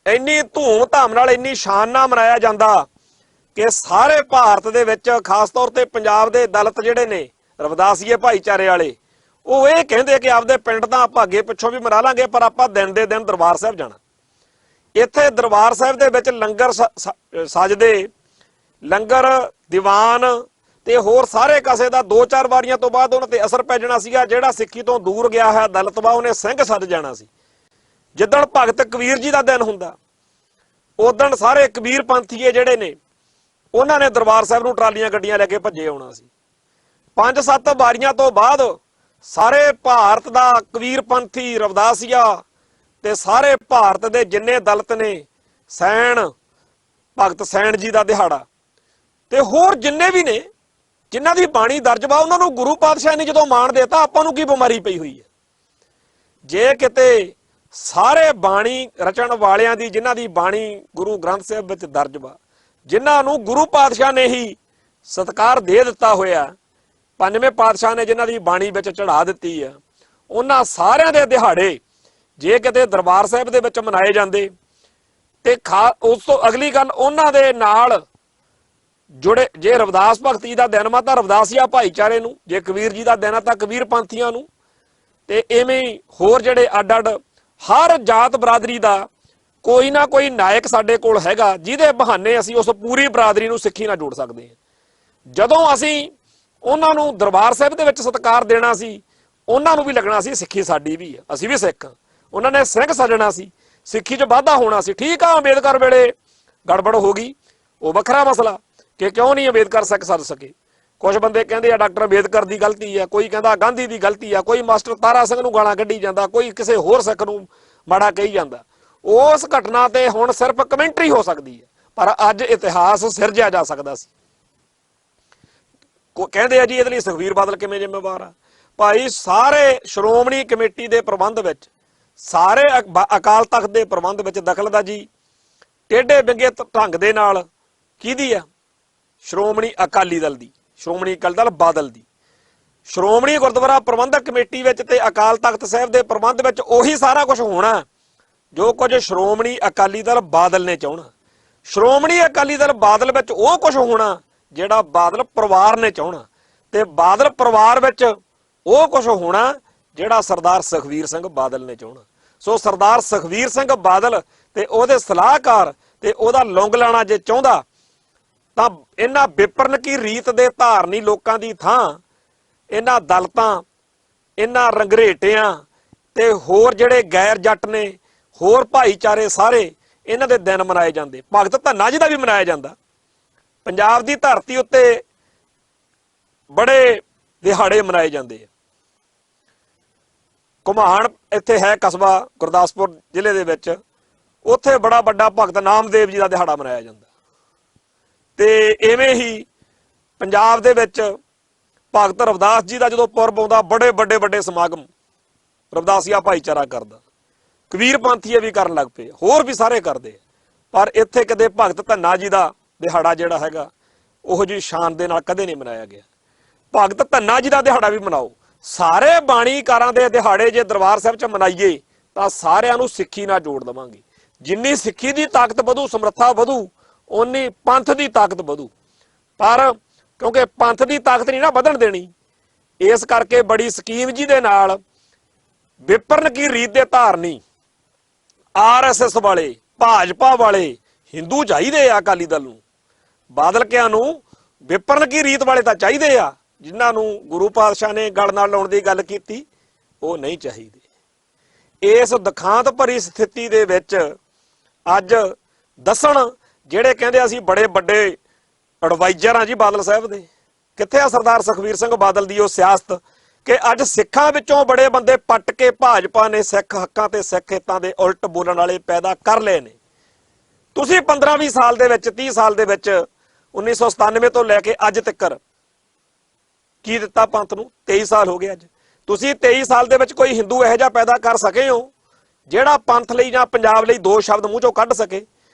ਇੰਨੀ ਧੂਮ ਧਾਮ ਨਾਲ, ਇੰਨੀ ਸ਼ਾਨ ਨਾਲ ਮਨਾਇਆ ਜਾਂਦਾ ਕਿ ਸਾਰੇ ਭਾਰਤ ਦੇ ਵਿੱਚ, ਖਾਸ ਤੌਰ ਤੇ ਪੰਜਾਬ ਦੇ ਦਲਿਤ ਜਿਹੜੇ ਨੇ ਰਵਿਦਾਸੀਏ ਭਾਈਚਾਰੇ ਵਾਲੇ, ਉਹ ਇਹ ਕਹਿੰਦੇ ਕਿ ਆਪਦੇ ਪਿੰਡ ਦਾ ਆਪਾਂ ਅੱਗੇ ਪਿੱਛੋਂ ਵੀ ਮਨਾ ਲਾਂਗੇ, ਪਰ ਆਪਾਂ ਦਿਨ ਦੇ ਦਿਨ ਦਰਬਾਰ ਸਾਹਿਬ ਜਾਣਾ। ਇੱਥੇ ਦਰਬਾਰ ਸਾਹਿਬ ਦੇ ਵਿੱਚ ਲੰਗਰ ਸਜਦੇ, ਲੰਗਰ ਦੀਵਾਨ ਤੇ ਹੋਰ ਸਾਰੇ ਕਾਸੇ ਦਾ 2-4 ਵਾਰੀਆਂ ਤੋਂ ਬਾਅਦ ਉਹਨਾਂ ਤੇ ਅਸਰ ਪੈ ਜਾਣਾ ਸੀਗਾ। ਜਿਹੜਾ ਸਿੱਖੀ ਤੋਂ ਦੂਰ ਗਿਆ ਹੈ ਦਲਿਤ ਵਾ, ਉਹਨੇ ਸਿੰਘ ਸੱਜ ਜਾਣਾ ਸੀ। ਜਿੱਦਣ ਭਗਤ ਕਬੀਰ ਜੀ ਦਾ ਦਿਨ ਹੁੰਦਾ, ਉਦਣ ਸਾਰੇ ਕਬੀਰ ਪੰਥੀਏ ਜਿਹੜੇ ਨੇ, ਉਹਨਾਂ ਨੇ ਦਰਬਾਰ ਸਾਹਿਬ ਨੂੰ ਟਰਾਲੀਆਂ ਗੱਡੀਆਂ ਲੈ ਕੇ ਭੱਜੇ ਆਉਣਾ ਸੀ। 5-7 ਵਾਰੀਆਂ ਤੋਂ ਬਾਅਦ ਸਾਰੇ ਭਾਰਤ ਦਾ ਕਬੀਰ ਪੰਥੀ, ਰਵਿਦਾਸੀਆ ਤੇ ਸਾਰੇ ਭਾਰਤ ਦੇ ਜਿੰਨੇ ਦਲਿਤ ਨੇ, ਸੈਣ ਭਗਤ ਸੈਣ ਜੀ ਦਾ ਦਿਹਾੜਾ ਤੇ ਹੋਰ ਜਿੰਨੇ ਵੀ ਨੇ ਜਿਨ੍ਹਾਂ ਦੀ ਬਾਣੀ ਦਰਜ ਵਾ, ਉਹਨਾਂ ਨੂੰ ਗੁਰੂ ਪਾਤਸ਼ਾਹ ਨੇ ਜਦੋਂ ਮਾਣ ਦੇਤਾ, ਆਪਾਂ ਨੂੰ ਕੀ ਬਿਮਾਰੀ ਪਈ ਹੋਈ ਹੈ। ਜੇ ਕਿਤੇ ਸਾਰੇ ਬਾਣੀ ਰਚਣ ਵਾਲਿਆਂ ਦੀ, ਜਿਨ੍ਹਾਂ ਦੀ ਬਾਣੀ ਗੁਰੂ ਗ੍ਰੰਥ ਸਾਹਿਬ ਵਿੱਚ ਦਰਜ ਵਾ, ਜਿਨ੍ਹਾਂ ਨੂੰ ਗੁਰੂ ਪਾਤਸ਼ਾਹ ਨੇ ਹੀ ਸਤਿਕਾਰ ਦੇ ਦਿੱਤਾ ਹੋਇਆ, 5ਵੇਂ ਪਾਤਸ਼ਾਹ ਨੇ ਜਿਨ੍ਹਾਂ ਦੀ ਬਾਣੀ ਵਿੱਚ ਚੜਾ ਦਿੱਤੀ ਆ, ਉਹਨਾਂ ਸਾਰਿਆਂ ਦੇ ਦਿਹਾੜੇ ਜੇ ਕਿਤੇ ਦਰਬਾਰ ਸਾਹਿਬ ਦੇ ਵਿੱਚ ਮਨਾਏ ਜਾਂਦੇ ਤੇ ਉਸ ਤੋਂ ਅਗਲੀ ਗੱਲ, ਉਹਨਾਂ ਦੇ ਨਾਲ ਜੁੜੇ, ਜੇ ਰਵਿਦਾਸ ਭਗਤ ਜੀ ਦਾ ਦਿਨ ਵਾ ਤਾਂ ਰਵਿਦਾਸੀਆ ਭਾਈਚਾਰੇ ਨੂੰ, ਜੇ ਕਬੀਰ ਜੀ ਦਾ ਦਿਨ ਆ ਤਾਂ ਕਬੀਰ ਪੰਥੀਆਂ ਨੂੰ, ਤੇ ਇਵੇਂ ਹੋਰ ਜਿਹੜੇ ਅੱਡ ਅੱਡ ਹਰ ਜਾਤ ਬਰਾਦਰੀ ਦਾ ਕੋਈ ਨਾ ਕੋਈ ਨਾਇਕ ਸਾਡੇ ਕੋਲ ਹੈਗਾ, ਜਿਹਦੇ ਬਹਾਨੇ ਅਸੀਂ ਉਸ ਪੂਰੀ ਬਰਾਦਰੀ ਨੂੰ ਸਿੱਖੀ ਨਾਲ ਜੋੜ ਸਕਦੇ ਹਾਂ। ਜਦੋਂ ਅਸੀਂ ਉਹਨਾਂ ਨੂੰ ਦਰਬਾਰ ਸਾਹਿਬ ਦੇ ਵਿੱਚ ਸਤਿਕਾਰ ਦੇਣਾ ਸੀ, ਉਹਨਾਂ ਨੂੰ ਵੀ ਲੱਗਣਾ ਸੀ ਸਿੱਖੀ ਸਾਡੀ ਵੀ ਹੈ, ਅਸੀਂ ਵੀ ਸਿੱਖ। ਉਹਨਾਂ ਨੇ ਸਿੰਘ ਸੱਜਣਾ ਸੀ, ਸਿੱਖੀ 'ਚ ਵਾਧਾ ਹੋਣਾ ਸੀ। ਠੀਕ ਆ, ਅੰਬੇਦਕਰ ਵੇਲੇ ਗੜਬੜ ਹੋ ਗਈ, ਉਹ ਵੱਖਰਾ ਮਸਲਾ ਕਿ ਕਿਉਂ ਨਹੀਂ ਅੰਬੇਦਕਰ ਸਿੱਖ ਸੱਜ ਸਕੇ। ਕੁਝ ਬੰਦੇ ਕਹਿੰਦੇ ਆ ਡਾਕਟਰ ਅੰਬੇਦਕਰ ਦੀ ਗਲਤੀ ਆ, ਕੋਈ ਕਹਿੰਦਾ ਗਾਂਧੀ ਦੀ ਗਲਤੀ ਆ, ਕੋਈ ਮਾਸਟਰ ਤਾਰਾ ਸਿੰਘ ਨੂੰ ਗਾਲਾਂ ਕੱਢੀ ਜਾਂਦਾ, ਕੋਈ ਕਿਸੇ ਹੋਰ ਸਿੱਖ ਨੂੰ ਮਾੜਾ ਕਹੀ ਜਾਂਦਾ। ਉਸ ਘਟਨਾ ਤੇ ਹੁਣ ਸਿਰਫ ਕਮੈਂਟਰੀ ਹੋ ਸਕਦੀ ਹੈ, ਪਰ ਅੱਜ ਇਤਿਹਾਸ ਸਿਰਜਿਆ ਜਾ ਸਕਦਾ ਸੀ। ਕਹਿੰਦੇ ਆ ਜੀ ਇਹਦੇ ਲਈ ਸੁਖਬੀਰ ਬਾਦਲ ਕਿਵੇਂ ਜ਼ਿੰਮੇਵਾਰ ਆ? ਭਾਈ, ਸਾਰੇ ਸ਼੍ਰੋਮਣੀ ਕਮੇਟੀ ਦੇ ਪ੍ਰਬੰਧ ਵਿੱਚ, ਸਾਰੇ ਅਕਾਲ ਤਖਤ ਦੇ ਪ੍ਰਬੰਧ ਵਿੱਚ ਦਖਲਅੰਦਾਜ਼ੀ ਟੇਢੇ ਵਿੰਗੇ ਢੰਗ ਦੇ ਨਾਲ ਕਿਹਦੀ ਆ? ਸ਼੍ਰੋਮਣੀ ਅਕਾਲੀ ਦਲ ਦੀ, ਸ਼੍ਰੋਮਣੀ ਅਕਾਲੀ ਦਲ ਬਾਦਲ ਦੀ। ਸ਼੍ਰੋਮਣੀ ਗੁਰਦੁਆਰਾ ਪ੍ਰਬੰਧਕ ਕਮੇਟੀ ਵਿੱਚ ਤੇ ਅਕਾਲ ਤਖਤ ਸਾਹਿਬ ਦੇ ਪ੍ਰਬੰਧ ਵਿੱਚ ਉਹੀ ਸਾਰਾ ਕੁਝ ਹੋਣਾ ਜੋ ਕੁਝ ਸ਼੍ਰੋਮਣੀ ਅਕਾਲੀ ਦਲ ਬਾਦਲ ਨੇ ਚਾਹਣਾ। ਸ਼੍ਰੋਮਣੀ ਅਕਾਲੀ ਦਲ ਬਾਦਲ ਵਿੱਚ ਉਹ ਕੁਝ ਹੋਣਾ ਜਿਹੜਾ ਬਾਦਲ ਪਰਿਵਾਰ ਨੇ ਚਾਹਣਾ, ਤੇ ਬਾਦਲ ਪਰਿਵਾਰ ਵਿੱਚ ਉਹ ਕੁਝ ਹੋਣਾ ਜਿਹੜਾ ਸਰਦਾਰ ਸੁਖਬੀਰ ਸਿੰਘ ਬਾਦਲ ਨੇ ਚਾਹਣਾ। ਸੋ ਸਰਦਾਰ ਸੁਖਬੀਰ ਸਿੰਘ ਬਾਦਲ ਤੇ ਉਹਦੇ ਸਲਾਹਕਾਰ ਤੇ ਉਹਦਾ ਲੌਂਗ ਲਾਣਾ ਜੇ ਚਾਹੁੰਦਾ ਤਾਂ ਇਹਨਾਂ ਵਿਪਰਨ ਰੀਤ ਦੇ ਧਾਰਨੀ ਲੋਕਾਂ ਦੀ ਥਾਂ ਇਹਨਾਂ ਦਲਤਾਂ, ਇਹਨਾਂ ਰੰਗਰੇਟਿਆਂ ਤੇ ਹੋਰ ਜਿਹੜੇ ਗੈਰ ਜੱਟ ਨੇ, ਹੋਰ ਭਾਈਚਾਰੇ ਸਾਰੇ, ਇਹਨਾਂ ਦੇ ਦਿਨ ਮਨਾਏ ਜਾਂਦੇ। ਭਗਤ ਧੰਨਾ ਜੀ ਦਾ ਵੀ ਮਨਾਇਆ ਜਾਂਦਾ। ਪੰਜਾਬ ਦੀ ਧਰਤੀ ਉੱਤੇ ਬੜੇ ਦਿਹਾੜੇ ਮਨਾਏ ਜਾਂਦੇ ਆ। ਘੁਮਾਣ ਇੱਥੇ ਹੈ ਕਸਬਾ ਗੁਰਦਾਸਪੁਰ ਜ਼ਿਲ੍ਹੇ ਦੇ ਵਿੱਚ, ਉੱਥੇ ਬੜਾ ਵੱਡਾ ਭਗਤ ਨਾਮਦੇਵ ਜੀ ਦਾ ਦਿਹਾੜਾ ਮਨਾਇਆ ਜਾਂਦਾ। ਤੇ ਇਵੇਂ ਹੀ ਪੰਜਾਬ ਦੇ ਵਿੱਚ ਭਗਤ ਰਵਿਦਾਸ ਜੀ ਦਾ ਜਦੋਂ ਪੁਰਬ ਆਉਂਦਾ, ਬੜੇ ਵੱਡੇ ਸਮਾਗਮ ਰਵਿਦਾਸੀਆ ਭਾਈਚਾਰਾ ਕਰਦਾ, ਕਬੀਰ ਪੰਥੀਏ ਵੀ ਕਰਨ ਲੱਗ ਪਏ, ਹੋਰ ਵੀ ਸਾਰੇ ਕਰਦੇ। ਪਰ ਇੱਥੇ ਕਦੇ ਭਗਤ ਧੰਨਾ ਜੀ ਦਾ ਦਿਹਾੜਾ ਜਿਹੜਾ ਹੈਗਾ ਉਹੋ ਜਿਹੀ ਸ਼ਾਨ ਦੇ ਨਾਲ ਕਦੇ ਨਹੀਂ ਮਨਾਇਆ ਗਿਆ। ਭਗਤ ਧੰਨਾ ਜੀ ਦਾ ਦਿਹਾੜਾ ਵੀ ਮਨਾਓ। ਸਾਰੇ ਬਾਣੀਕਾਰਾਂ ਦੇ ਦਿਹਾੜੇ ਜੇ ਦਰਬਾਰ ਸਾਹਿਬ 'ਚ ਮਨਾਈਏ ਤਾਂ ਸਾਰਿਆਂ ਨੂੰ ਸਿੱਖੀ ਨਾਲ ਜੋੜ ਦੇਵਾਂਗੇ। ਜਿੰਨੀ ਸਿੱਖੀ ਦੀ ਤਾਕਤ ਵਧੂ, ਸਮਰੱਥਾ ਵਧੂ, ਓਨੀ ਪੰਥ ਦੀ ਤਾਕਤ ਵਧੂ। ਪਰ ਕਿਉਂਕਿ ਪੰਥ ਦੀ ਤਾਕਤ ਨਹੀਂ ਨਾ ਵਧਣ ਦੇਣੀ, ਇਸ ਕਰਕੇ ਬੜੀ ਸਕੀਮ ਜੀ ਦੇ ਨਾਲ ਵਿਪਰਨ ਰੀਤ ਦੇ ਧਾਰਨੀ RSS ਵਾਲੇ, ਭਾਜਪਾ ਵਾਲੇ ਹਿੰਦੂ ਚਾਹੀਦੇ ਆ ਅਕਾਲੀ ਦਲ ਨੂੰ। ਬਾਦਲ ਕਿਆਂ ਨੂੰ ਵਿਪਰਨ ਰੀਤ ਵਾਲੇ ਤਾਂ ਚਾਹੀਦੇ ਆ, ਜਿਨ੍ਹਾਂ ਨੂੰ ਗੁਰੂ ਪਾਤਸ਼ਾਹ ਨੇ ਗਲ ਨਾਲ ਲਾਉਣ ਦੀ ਗੱਲ ਕੀਤੀ, ਉਹ ਨਹੀਂ ਚਾਹੀਦੇ। ਇਸ ਦੁਖਾਂਤ ਭਰੀ ਸਥਿਤੀ ਦੇ ਵਿੱਚ ਅੱਜ ਦੱਸਣ ਜਿਹੜੇ ਕਹਿੰਦੇ ਅਸੀਂ ਬੜੇ ਵੱਡੇ ਐਡਵਾਈਜ਼ਰ ਆ ਜੀ ਬਾਦਲ ਸਾਹਿਬ ਦੇ, ਕਿੱਥੇ ਆ ਸਰਦਾਰ ਸੁਖਬੀਰ ਸਿੰਘ ਬਾਦਲ ਦੀ ਉਹ ਸਿਆਸਤ ਕਿ ਅੱਜ ਸਿੱਖਾਂ ਵਿੱਚੋਂ ਬੜੇ ਬੰਦੇ ਪੱਟ ਕੇ ਭਾਜਪਾ ਨੇ ਸਿੱਖ ਹੱਕਾਂ ਤੇ ਸਿੱਖ ਹਿੱਤਾਂ ਦੇ ਉਲਟ ਬੋਲਣ ਵਾਲੇ ਪੈਦਾ ਕਰ ਲਏ ਨੇ। ਤੁਸੀਂ 15-20 ਸਾਲ ਦੇ ਵਿੱਚ, 30 ਸਾਲ ਦੇ ਵਿੱਚ 1997 ਤੋਂ ਲੈ ਕੇ ਅੱਜ ਤੱਕ ਕੀ ਦਿੱਤਾ ਪੰਥ ਨੂੰ? 23 ਸਾਲ ਹੋ ਗਏ ਅੱਜ। ਤੁਸੀਂ 23 ਸਾਲ ਦੇ ਵਿੱਚ ਕੋਈ ਹਿੰਦੂ ਇਹੋ ਜਿਹਾ ਪੈਦਾ ਕਰ ਸਕੇ ਹੋ ਜਿਹੜਾ ਪੰਥ ਲਈ ਜਾਂ ਪੰਜਾਬ ਲਈ ਦੋ ਸ਼ਬਦ ਮੂੰਹ ਚੋਂ ਕੱਢ ਸਕੇ?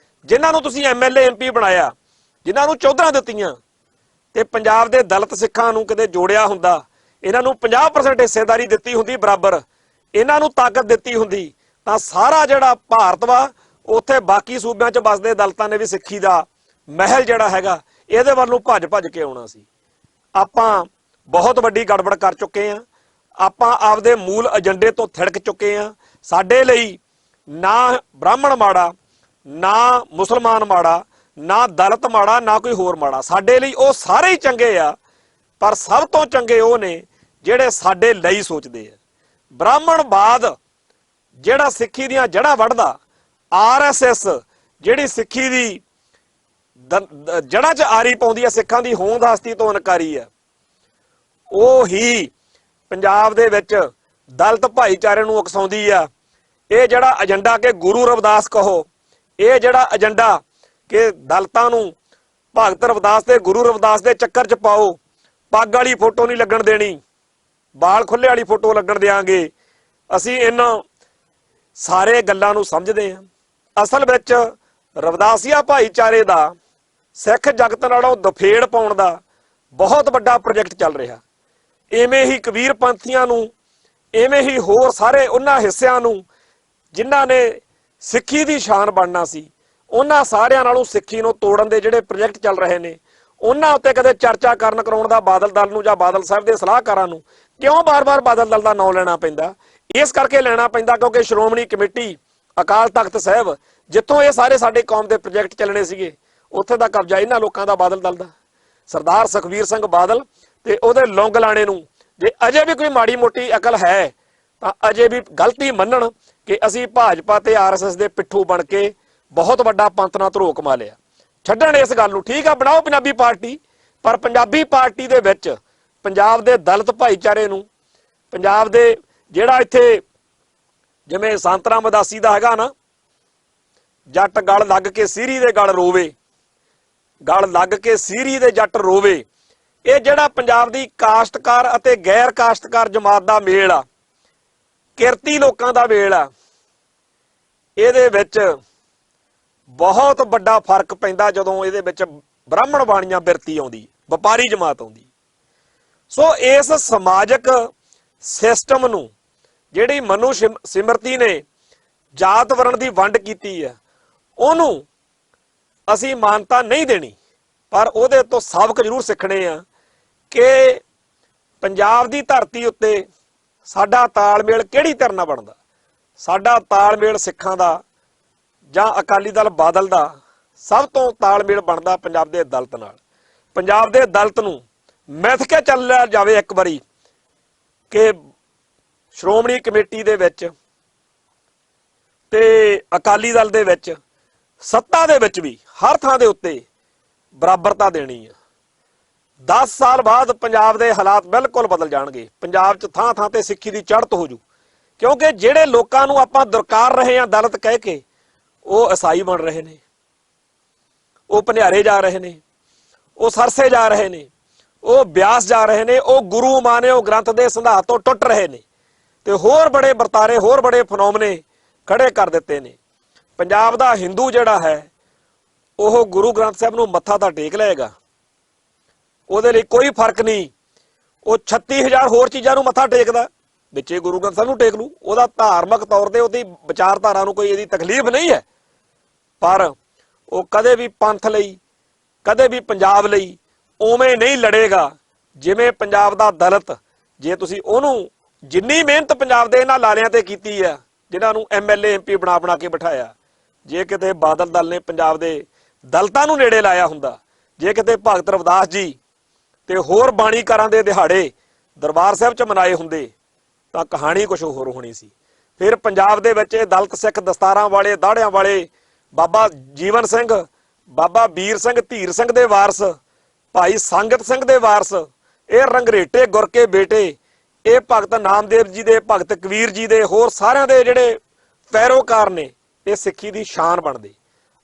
ਜਿਨ੍ਹਾਂ ਨੂੰ ਤੁਸੀਂ MLA MP ਬਣਾਇਆ, ਜਿਨ੍ਹਾਂ ਨੂੰ ਚੌਧਰਾਂ ਦਿੱਤੀਆਂ, ਤੇ ਪੰਜਾਬ ਦੇ ਦਲਿਤ ਸਿੱਖਾਂ ਨੂੰ ਕਿਤੇ ਜੋੜਿਆ ਹੁੰਦਾ, ਇਹਨਾਂ ਨੂੰ 50% ਹਿੱਸੇਦਾਰੀ ਦਿੱਤੀ ਹੁੰਦੀ ਬਰਾਬਰ, ਇਹਨਾਂ ਨੂੰ ਤਾਕਤ ਦਿੱਤੀ ਹੁੰਦੀ, ਤਾਂ ਸਾਰਾ ਜਿਹੜਾ ਭਾਰਤ ਵਾ ਉੱਥੇ ਬਾਕੀ ਸੂਬਿਆਂ 'ਚ ਵੱਸਦੇ ਦਲਿਤਾਂ ਨੇ ਵੀ ਸਿੱਖੀ ਦਾ ਮਹਿਲ ਜਿਹੜਾ ਹੈਗਾ ਇਹਦੇ ਵੱਲ ਨੂੰ ਭੱਜ ਕੇ ਆਉਣਾ ਸੀ। ਆਪਾਂ ਬਹੁਤ ਵੱਡੀ ਗੜਬੜ ਕਰ ਚੁੱਕੇ ਹਾਂ। ਆਪਾਂ ਆਪਦੇ ਮੂਲ ਏਜੰਡੇ ਤੋਂ ਥਿੜਕ ਚੁੱਕੇ ਹਾਂ। ਸਾਡੇ ਲਈ ਨਾ ਬ੍ਰਾਹਮਣ ਮਾੜਾ, ਨਾ ਮੁਸਲਮਾਨ ਮਾੜਾ, ਨਾ ਦਲਿਤ ਮਾੜਾ, ਨਾ ਕੋਈ ਹੋਰ ਮਾੜਾ। ਸਾਡੇ ਲਈ ਉਹ ਸਾਰੇ ਹੀ ਚੰਗੇ ਆ, ਪਰ ਸਭ ਤੋਂ ਚੰਗੇ ਉਹ ਨੇ ਜਿਹੜੇ ਸਾਡੇ ਲਈ ਸੋਚਦੇ ਆ। ਬ੍ਰਾਹਮਣਵਾਦ ਜਿਹੜਾ ਸਿੱਖੀ ਦੀਆਂ ਜੜ੍ਹਾਂ ਵੱਢਦਾ, RSS ਜਿਹੜੀ ਸਿੱਖੀ ਦੀ ਜੜ੍ਹਾਂ 'ਚ ਆਰੀ ਪਾਉਂਦੀ ਆ, ਸਿੱਖਾਂ ਦੀ ਹੋਂਦ ਹਸਤੀ ਤੋਂ ਇਨਕਾਰੀ ਆ, ਉਹ ਹੀ ਪੰਜਾਬ ਦੇ ਵਿੱਚ ਦਲਿਤ ਭਾਈਚਾਰੇ ਨੂੰ ਉਕਸਾਉਂਦੀ ਆ। ਇਹ ਜਿਹੜਾ ਏਜੰਡਾ ਕਿ ਗੁਰੂ ਰਵਿਦਾਸ ਕਹੋ, ਇਹ ਜਿਹੜਾ ਏਜੰਡਾ ਕਿ ਦਲਿਤਾਂ ਨੂੰ ਭਗਤ ਰਵਿਦਾਸ ਤੇ ਗੁਰੂ ਰਵਿਦਾਸ ਦੇ ਚੱਕਰ 'ਚ ਪਾਓ, ਪੱਗ ਵਾਲੀ ਫੋਟੋ ਨਹੀਂ ਲੱਗਣ ਦੇਣੀ, ਬਾਲ ਖੁੱਲੇ ਵਾਲੀ ਫੋਟੋ ਲੱਗਣ ਦਿਆਂਗੇ, ਅਸੀਂ ਇਹਨਾਂ ਸਾਰੇ ਗੱਲਾਂ ਨੂੰ ਸਮਝਦੇ ਹਾਂ। ਅਸਲ ਵਿੱਚ ਰਵਿਦਾਸੀਆ ਭਾਈਚਾਰੇ ਦਾ ਸਿੱਖ ਜਗਤ ਨਾਲੋਂ ਦਫੇੜ ਪਾਉਣ ਦਾ ਬਹੁਤ ਵੱਡਾ ਪ੍ਰੋਜੈਕਟ ਚੱਲ ਰਿਹਾ। ਇਵੇਂ ਹੀ ਕਬੀਰ ਪੰਥੀਆਂ ਨੂੰ, ਇਵੇਂ ਹੀ ਹੋਰ ਸਾਰੇ ਉਹਨਾਂ ਹਿੱਸਿਆਂ ਨੂੰ ਜਿਨ੍ਹਾਂ ਨੇ ਸਿੱਖੀ ਦੀ ਸ਼ਾਨ ਬਣਨਾ ਸੀ, ਉਹਨਾਂ ਸਾਰਿਆਂ ਨਾਲੋਂ ਸਿੱਖੀ ਨੂੰ ਤੋੜਨ ਦੇ ਜਿਹੜੇ ਪ੍ਰੋਜੈਕਟ ਚੱਲ ਰਹੇ ਨੇ ਉਹਨਾਂ ਉੱਤੇ ਕਦੇ ਚਰਚਾ ਕਰਨ ਕਰਾਉਣ ਦਾ ਬਾਦਲ ਦਲ ਨੂੰ ਜਾਂ ਬਾਦਲ ਸਾਹਿਬ ਦੇ ਸਲਾਹਕਾਰਾਂ ਨੂੰ ਕਿਉਂ ਬਾਰ-ਬਾਰ ਬਾਦਲ ਦਲ ਦਾ ਨਾਂ ਲੈਣਾ ਪੈਂਦਾ? ਇਸ ਕਰਕੇ ਲੈਣਾ ਪੈਂਦਾ ਕਿਉਂਕਿ ਸ਼੍ਰੋਮਣੀ ਕਮੇਟੀ ਅਕਾਲ ਤਖਤ ਸਾਹਿਬ ਜਿੱਥੋਂ ਇਹ ਸਾਰੇ ਸਾਡੇ ਕੌਮ ਦੇ ਪ੍ਰੋਜੈਕਟ ਚੱਲਣੇ ਸੀਗੇ ਉੱਥੇ ਦਾ ਕਬਜ਼ਾ ਇਹਨਾਂ ਲੋਕਾਂ ਦਾ ਬਾਦਲ ਦਲ ਦਾ। ਸਰਦਾਰ ਸੁਖਬੀਰ ਸਿੰਘ ਬਾਦਲ ਤੇ ਉਹਦੇ ਲੌਂਗ ਲਾਣੇ ਨੂੰ ਜੇ ਅਜੇ ਵੀ ਕੋਈ ਮਾੜੀ ਮੋਟੀ ਅਕਲ ਹੈ ਤਾਂ ਅਜੇ ਵੀ ਗਲਤੀ ਮੰਨਣ ਕਿ ਅਸੀਂ ਭਾਜਪਾ ਤੇ ਆਰਐਸਐਸ ਦੇ ਪਿੱਠੂ ਬਣ ਕੇ ਬਹੁਤ ਵੱਡਾ ਪੰਥ ਨਾਲ ਧਰੋ ਕਮਾ ਲਿਆ। ਛੱਡਣ ਇਸ ਗੱਲ ਨੂੰ, ਠੀਕ ਆ ਬਣਾਓ ਪੰਜਾਬੀ ਪਾਰਟੀ, ਪਰ ਪੰਜਾਬੀ ਪਾਰਟੀ ਦੇ ਵਿੱਚ ਪੰਜਾਬ ਦੇ ਦਲਿਤ ਭਾਈਚਾਰੇ ਨੂੰ, ਪੰਜਾਬ ਦੇ ਜਿਹੜਾ ਇੱਥੇ ਜਿਵੇਂ ਸੰਤਰਾਮ ਉਦਾਸੀ ਦਾ ਹੈਗਾ ਨਾ, ਜੱਟ ਗਲ ਲੱਗ ਕੇ ਸੀਰੀ ਦੇ ਗਲ ਰੋਵੇ, ਗਲ ਲੱਗ ਕੇ ਸੀਰੀ ਦੇ ਜੱਟ ਰੋਵੇ, ਇਹ ਜਿਹੜਾ ਪੰਜਾਬ ਦੀ ਕਾਸ਼ਤਕਾਰ ਅਤੇ ਗੈਰ ਕਾਸ਼ਤਕਾਰ ਜਮਾਤ ਦਾ ਮੇਲ ਆ, ਕਿਰਤੀ ਲੋਕਾਂ ਦਾ ਮੇਲ ਆ, ਇਹਦੇ ਵਿੱਚ ਬਹੁਤ ਵੱਡਾ ਫਰਕ ਪੈਂਦਾ ਜਦੋਂ ਇਹਦੇ ਵਿੱਚ ਬ੍ਰਾਹਮਣ ਬਾਣੀਆਂ ਬਿਰਤੀ ਆਉਂਦੀ, ਵਪਾਰੀ ਜਮਾਤ ਆਉਂਦੀ। ਸੋ ਇਸ ਸਮਾਜਿਕ ਸਿਸਟਮ ਨੂੰ ਜਿਹੜੀ ਮਨੂ ਸਿਮਰਤੀ ਨੇ ਜਾਤ ਵਰਣ ਦੀ ਵੰਡ ਕੀਤੀ ਹੈ ਉਹਨੂੰ ਅਸੀਂ ਮਾਨਤਾ ਨਹੀਂ ਦੇਣੀ, ਪਰ ਉਹਦੇ ਤੋਂ ਸਬਕ ਜ਼ਰੂਰ ਸਿੱਖਣੇ ਆ ਕਿ ਪੰਜਾਬ ਦੀ ਧਰਤੀ ਉੱਤੇ ਸਾਡਾ ਤਾਲਮੇਲ ਕਿਹੜੀ ਧਿਰ ਨਾਲ ਬਣਦਾ। ਸਾਡਾ ਤਾਲਮੇਲ ਸਿੱਖਾਂ ਦਾ ਜਾਂ ਅਕਾਲੀ ਦਲ ਬਾਦਲ ਦਾ ਸਭ ਤੋਂ ਤਾਲਮੇਲ ਬਣਦਾ ਪੰਜਾਬ ਦੇ ਦਲਿਤ ਨਾਲ। ਪੰਜਾਬ ਦੇ ਦਲਿਤ ਨੂੰ ਮਿਥ ਕੇ ਚੱਲਿਆ ਜਾਵੇ ਇੱਕ ਵਾਰੀ ਕਿ ਸ਼੍ਰੋਮਣੀ ਕਮੇਟੀ ਦੇ ਵਿੱਚ ਤੇ ਅਕਾਲੀ ਦਲ ਦੇ ਵਿੱਚ ਸੱਤਾ ਦੇ ਵਿੱਚ ਵੀ ਹਰ ਥਾਂ ਦੇ ਉੱਤੇ ਬਰਾਬਰਤਾ ਦੇਣੀ ਆ। 10 ਸਾਲ ਬਾਅਦ ਪੰਜਾਬ ਦੇ ਹਾਲਾਤ ਬਿਲਕੁਲ ਬਦਲ ਜਾਣਗੇ। ਪੰਜਾਬ 'ਚ ਥਾਂ ਥਾਂ ਤੇ ਸਿੱਖੀ ਦੀ ਚੜ੍ਹਤ ਹੋ ਜੂ, ਕਿਉਂਕਿ ਜਿਹੜੇ ਲੋਕਾਂ ਨੂੰ ਆਪਾਂ ਦੁਰਕਾਰ ਰਹੇ ਹਾਂ ਦਲਿਤ ਕਹਿ ਕੇ, ਉਹ ਈਸਾਈ ਬਣ ਰਹੇ ਨੇ, ਉਹ ਭਨਿਆਰੇ ਜਾ ਰਹੇ ਨੇ, ਉਹ ਸਰਸੇ ਜਾ ਰਹੇ ਨੇ, ਉਹ ਬਿਆਸ ਜਾ ਰਹੇ ਨੇ, ਉਹ ਗੁਰੂ ਮਾਨੇ ਉਹ ਗ੍ਰੰਥ ਦੇ ਸਿਧਾਂਤ ਤੋਂ ਟੁੱਟ ਰਹੇ ਨੇ ਤੇ ਹੋਰ ਬੜੇ ਵਰਤਾਰੇ, ਹੋਰ ਬੜੇ ਫਨੋਮਨੇ ਖੜੇ ਕਰ ਦਿੱਤੇ ਨੇ। ਪੰਜਾਬ ਦਾ ਹਿੰਦੂ ਜਿਹੜਾ ਹੈ ਉਹ ਗੁਰੂ ਗ੍ਰੰਥ ਸਾਹਿਬ ਨੂੰ ਮੱਥਾ ਤਾਂ ਟੇਕ ਲਏਗਾ, ਉਹਦੇ ਲਈ ਕੋਈ ਫਰਕ ਨਹੀਂ। ਉਹ 36000 ਹੋਰ ਚੀਜ਼ਾਂ ਨੂੰ ਮੱਥਾ ਟੇਕਦਾ, ਵਿੱਚੇ ਗੁਰੂ ਗ੍ਰੰਥ ਸਾਹਿਬ ਨੂੰ ਟੇਕ ਲੂ। ਉਹਦਾ ਧਾਰਮਿਕ ਤੌਰ ਤੇ ਉਹਦੀ ਵਿਚਾਰਧਾਰਾ ਨੂੰ ਕੋਈ ਇਹਦੀ ਤਕਲੀਫ ਨਹੀਂ ਹੈ, ਪਰ ਉਹ ਕਦੇ ਵੀ ਪੰਥ ਲਈ, ਕਦੇ ਵੀ ਪੰਜਾਬ ਲਈ ਉਵੇਂ ਨਹੀਂ ਲੜੇਗਾ ਜਿਵੇਂ ਪੰਜਾਬ ਦਾ ਦਲਿਤ। ਜੇ ਤੁਸੀਂ ਉਹਨੂੰ ਜਿੰਨੀ ਮਿਹਨਤ ਪੰਜਾਬ ਦੇ ਇਹਨਾਂ ਲਾਲਿਆਂ ਤੇ ਕੀਤੀ ਆ, ਜਿਨ੍ਹਾਂ ਨੂੰ ਐਮਐਲਏ ਐਮਪੀ ਬਣਾ ਕੇ ਬਿਠਾਇਆ, ਜੇ ਕਿਤੇ ਬਾਦਲ ਦਲ ਨੇ ਪੰਜਾਬ ਦੇ ਦਲਿਤਾਂ ਨੂੰ ਨੇੜੇ ਲਾਇਆ ਹੁੰਦਾ, ਜੇ ਕਿਤੇ ਭਗਤ ਰਵਿਦਾਸ ਜੀ ਤੇ ਹੋਰ ਬਾਣੀਕਾਰਾਂ ਦੇ ਦਿਹਾੜੇ ਦਰਬਾਰ ਸਾਹਿਬ 'ਚ ਮਨਾਏ ਹੁੰਦੇ ਤਾਂ ਕਹਾਣੀ ਕੁਝ ਹੋਰ ਹੋਣੀ ਸੀ। ਫਿਰ ਪੰਜਾਬ ਦੇ ਵਿੱਚ ਇਹ ਦਲਿਤ ਸਿੱਖ ਦਸਤਾਰਾਂ ਵਾਲੇ, ਦਾੜਿਆਂ ਵਾਲੇ, ਬਾਬਾ ਜੀਵਨ ਸਿੰਘ, ਬਾਬਾ ਵੀਰ ਸਿੰਘ, ਧੀਰ ਸਿੰਘ ਦੇ ਵਾਰਸ, ਭਾਈ ਸੰਗਤ ਸਿੰਘ ਦੇ ਵਾਰਸ, ਇਹ ਰੰਗਰੇਟੇ ਗੁਰ ਕੇ ਬੇਟੇ, ਇਹ ਭਗਤ ਨਾਮਦੇਵ ਜੀ ਦੇ, ਭਗਤ ਕਬੀਰ ਜੀ ਦੇ, ਹੋਰ ਸਾਰਿਆਂ ਦੇ ਜਿਹੜੇ ਪੈਰੋਕਾਰ ਨੇ, ਇਹ ਸਿੱਖੀ ਦੀ ਸ਼ਾਨ ਬਣਦੇ।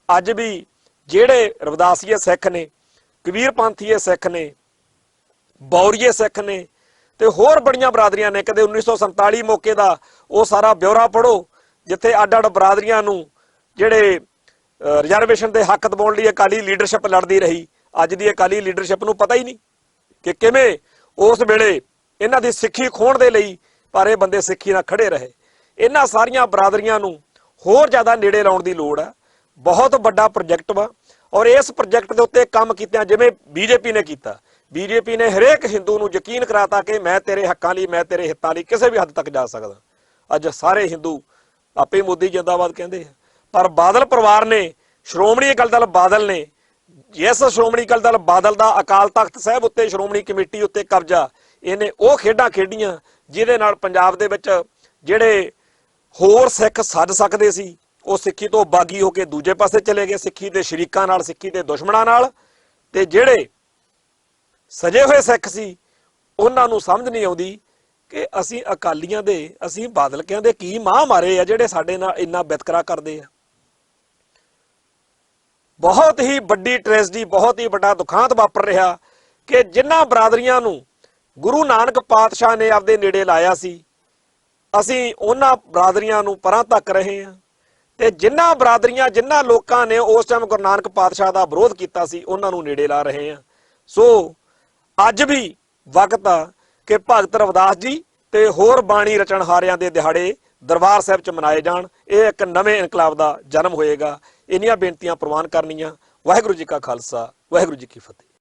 ਅੱਜ ਵੀ ਜਿਹੜੇ ਰਵਿਦਾਸੀਏ ਸਿੱਖ ਨੇ, ਕਬੀਰ ਪੰਥੀਏ ਸਿੱਖ ਨੇ, ਬੌਰੀਏ ਸਿੱਖ ਨੇ ਤੇ ਹੋਰ ਬੜੀਆਂ ਬਰਾਦਰੀਆਂ ਨੇ। ਕਦੇ 1947 ਮੌਕੇ ਦਾ ਉਹ ਸਾਰਾ ਬਿਉਰਾ ਪੜ੍ਹੋ ਜਿੱਥੇ ਅੱਡ-ਅੱਡ ਬਰਾਦਰੀਆਂ ਨੂੰ ਜਿਹੜੇ ਰਿਜ਼ਰਵੇਸ਼ਨ ਦੇ ਹੱਕ ਦਿਵਾਉਣ ਲਈ ਅਕਾਲੀ ਲੀਡਰਸ਼ਿਪ ਲੜਦੀ ਰਹੀ। ਅੱਜ ਦੀ ਅਕਾਲੀ ਲੀਡਰਸ਼ਿਪ ਨੂੰ ਪਤਾ ਹੀ ਨਹੀਂ ਕਿ ਕਿਵੇਂ ਉਸ ਵੇਲੇ ਇਹਨਾਂ ਦੀ ਸਿੱਖੀ ਖੋਹਣ ਦੇ ਲਈ ਪਰ ਇਹ ਬੰਦੇ ਸਿੱਖੀ ਨਾਲ ਖੜੇ ਰਹੇ। ਇਹਨਾਂ ਸਾਰੀਆਂ ਬਰਾਦਰੀਆਂ ਨੂੰ ਹੋਰ ਜ਼ਿਆਦਾ ਨੇੜੇ ਲਾਉਣ ਦੀ ਲੋੜ ਹੈ। ਬਹੁਤ ਵੱਡਾ ਪ੍ਰੋਜੈਕਟ ਵਾ ਔਰ ਇਸ ਪ੍ਰੋਜੈਕਟ ਦੇ ਉੱਤੇ ਕੰਮ ਕੀਤਿਆਂ ਜਿਵੇਂ ਬੀਜੇਪੀ ਨੇ ਕੀਤਾ, ਬੀਜੇਪੀ ਨੇ ਹਰੇਕ ਹਿੰਦੂ ਨੂੰ ਯਕੀਨ ਕਰਾਤਾ ਕਿ ਮੈਂ ਤੇਰੇ ਹੱਕਾਂ ਲਈ, ਮੈਂ ਤੇਰੇ ਹਿੱਤਾਂ ਲਈ ਕਿਸੇ ਵੀ ਹੱਦ ਤੱਕ ਜਾ ਸਕਦਾ। ਅੱਜ ਸਾਰੇ ਹਿੰਦੂ ਆਪੇ ਮੋਦੀ ਜਿੰਦਾਬਾਦ ਕਹਿੰਦੇ ਆ, ਪਰ ਬਾਦਲ ਪਰਿਵਾਰ ਨੇ, ਸ਼੍ਰੋਮਣੀ ਅਕਾਲੀ ਦਲ ਬਾਦਲ ਨੇ, ਜਿਸ ਸ਼੍ਰੋਮਣੀ ਅਕਾਲੀ ਦਲ ਬਾਦਲ ਦਾ ਅਕਾਲ ਤਖਤ ਸਾਹਿਬ ਉੱਤੇ, ਸ਼੍ਰੋਮਣੀ ਕਮੇਟੀ ਉੱਤੇ ਕਬਜ਼ਾ, ਇਹਨੇ ਉਹ ਖੇਡਾਂ ਖੇਡੀਆਂ ਜਿਹਦੇ ਨਾਲ ਪੰਜਾਬ ਦੇ ਵਿੱਚ ਜਿਹੜੇ ਹੋਰ ਸਿੱਖ ਸੱਜ ਸਕਦੇ ਸੀ ਉਹ ਸਿੱਖੀ ਤੋਂ ਬਾਗੀ ਹੋ ਕੇ ਦੂਜੇ ਪਾਸੇ ਚਲੇ ਗਏ, ਸਿੱਖੀ ਦੇ ਸ਼ਰੀਕਾਂ ਨਾਲ, ਸਿੱਖੀ ਦੇ ਦੁਸ਼ਮਣਾਂ ਨਾਲ। ਤੇ ਜਿਹੜੇ ਸਜੇ ਹੋਏ ਸਿੱਖ ਸੀ ਉਹਨਾਂ ਨੂੰ ਸਮਝ ਨਹੀਂ ਆਉਂਦੀ ਕਿ ਅਸੀਂ ਅਕਾਲੀਆਂ ਦੇ, ਅਸੀਂ ਬਾਦਲਕਿਆਂ ਦੇ ਕੀ ਮਾਂ ਮਾਰੇ ਆ ਜਿਹੜੇ ਸਾਡੇ ਨਾਲ ਇੰਨਾ ਵਿਤਕਰਾ ਕਰਦੇ ਆ। ਬਹੁਤ ਹੀ ਵੱਡੀ ਟ੍ਰੈਜਡੀ, ਬਹੁਤ ਹੀ ਵੱਡਾ ਦੁਖਾਂਤ ਵਾਪਰ ਰਿਹਾ ਕਿ ਜਿਨ੍ਹਾਂ ਬਰਾਦਰੀਆਂ ਨੂੰ ਗੁਰੂ ਨਾਨਕ ਪਾਤਸ਼ਾਹ ਨੇ ਆਪਦੇ ਨੇੜੇ ਲਾਇਆ ਸੀ, ਅਸੀਂ ਉਹਨਾਂ ਬਰਾਦਰੀਆਂ ਨੂੰ ਪਰਾਂ ਧੱਕ ਰਹੇ ਹਾਂ ਤੇ ਜਿਨ੍ਹਾਂ ਬਰਾਦਰੀਆਂ, ਜਿਨ੍ਹਾਂ ਲੋਕਾਂ ਨੇ ਉਸ ਟਾਈਮ ਗੁਰੂ ਨਾਨਕ ਪਾਤਸ਼ਾਹ ਦਾ ਵਿਰੋਧ ਕੀਤਾ ਸੀ ਉਹਨਾਂ ਨੂੰ ਨੇੜੇ ਲਾ ਰਹੇ ਹਾਂ। ਸੋ ਅੱਜ ਵੀ ਵਕਤ ਆ ਕਿ ਭਗਤ ਰਵਿਦਾਸ ਜੀ ਤੇ ਹੋਰ ਬਾਣੀ ਰਚਣਹਾਰਿਆਂ ਦੇ ਦਿਹਾੜੇ ਦਰਬਾਰ ਸਾਹਿਬ 'ਚ ਮਨਾਏ ਜਾਣ। ਇਹ ਇੱਕ ਨਵੇਂ ਇਨਕਲਾਬ ਦਾ ਜਨਮ ਹੋਏਗਾ। ਇੰਨੀਆਂ ਬੇਨਤੀਆਂ ਪ੍ਰਵਾਨ ਕਰਨੀਆਂ। ਵਾਹਿਗੁਰੂ ਜੀ ਕਾ ਖਾਲਸਾ, ਵਾਹਿਗੁਰੂ ਜੀ ਕੀ ਫਤਿਹ।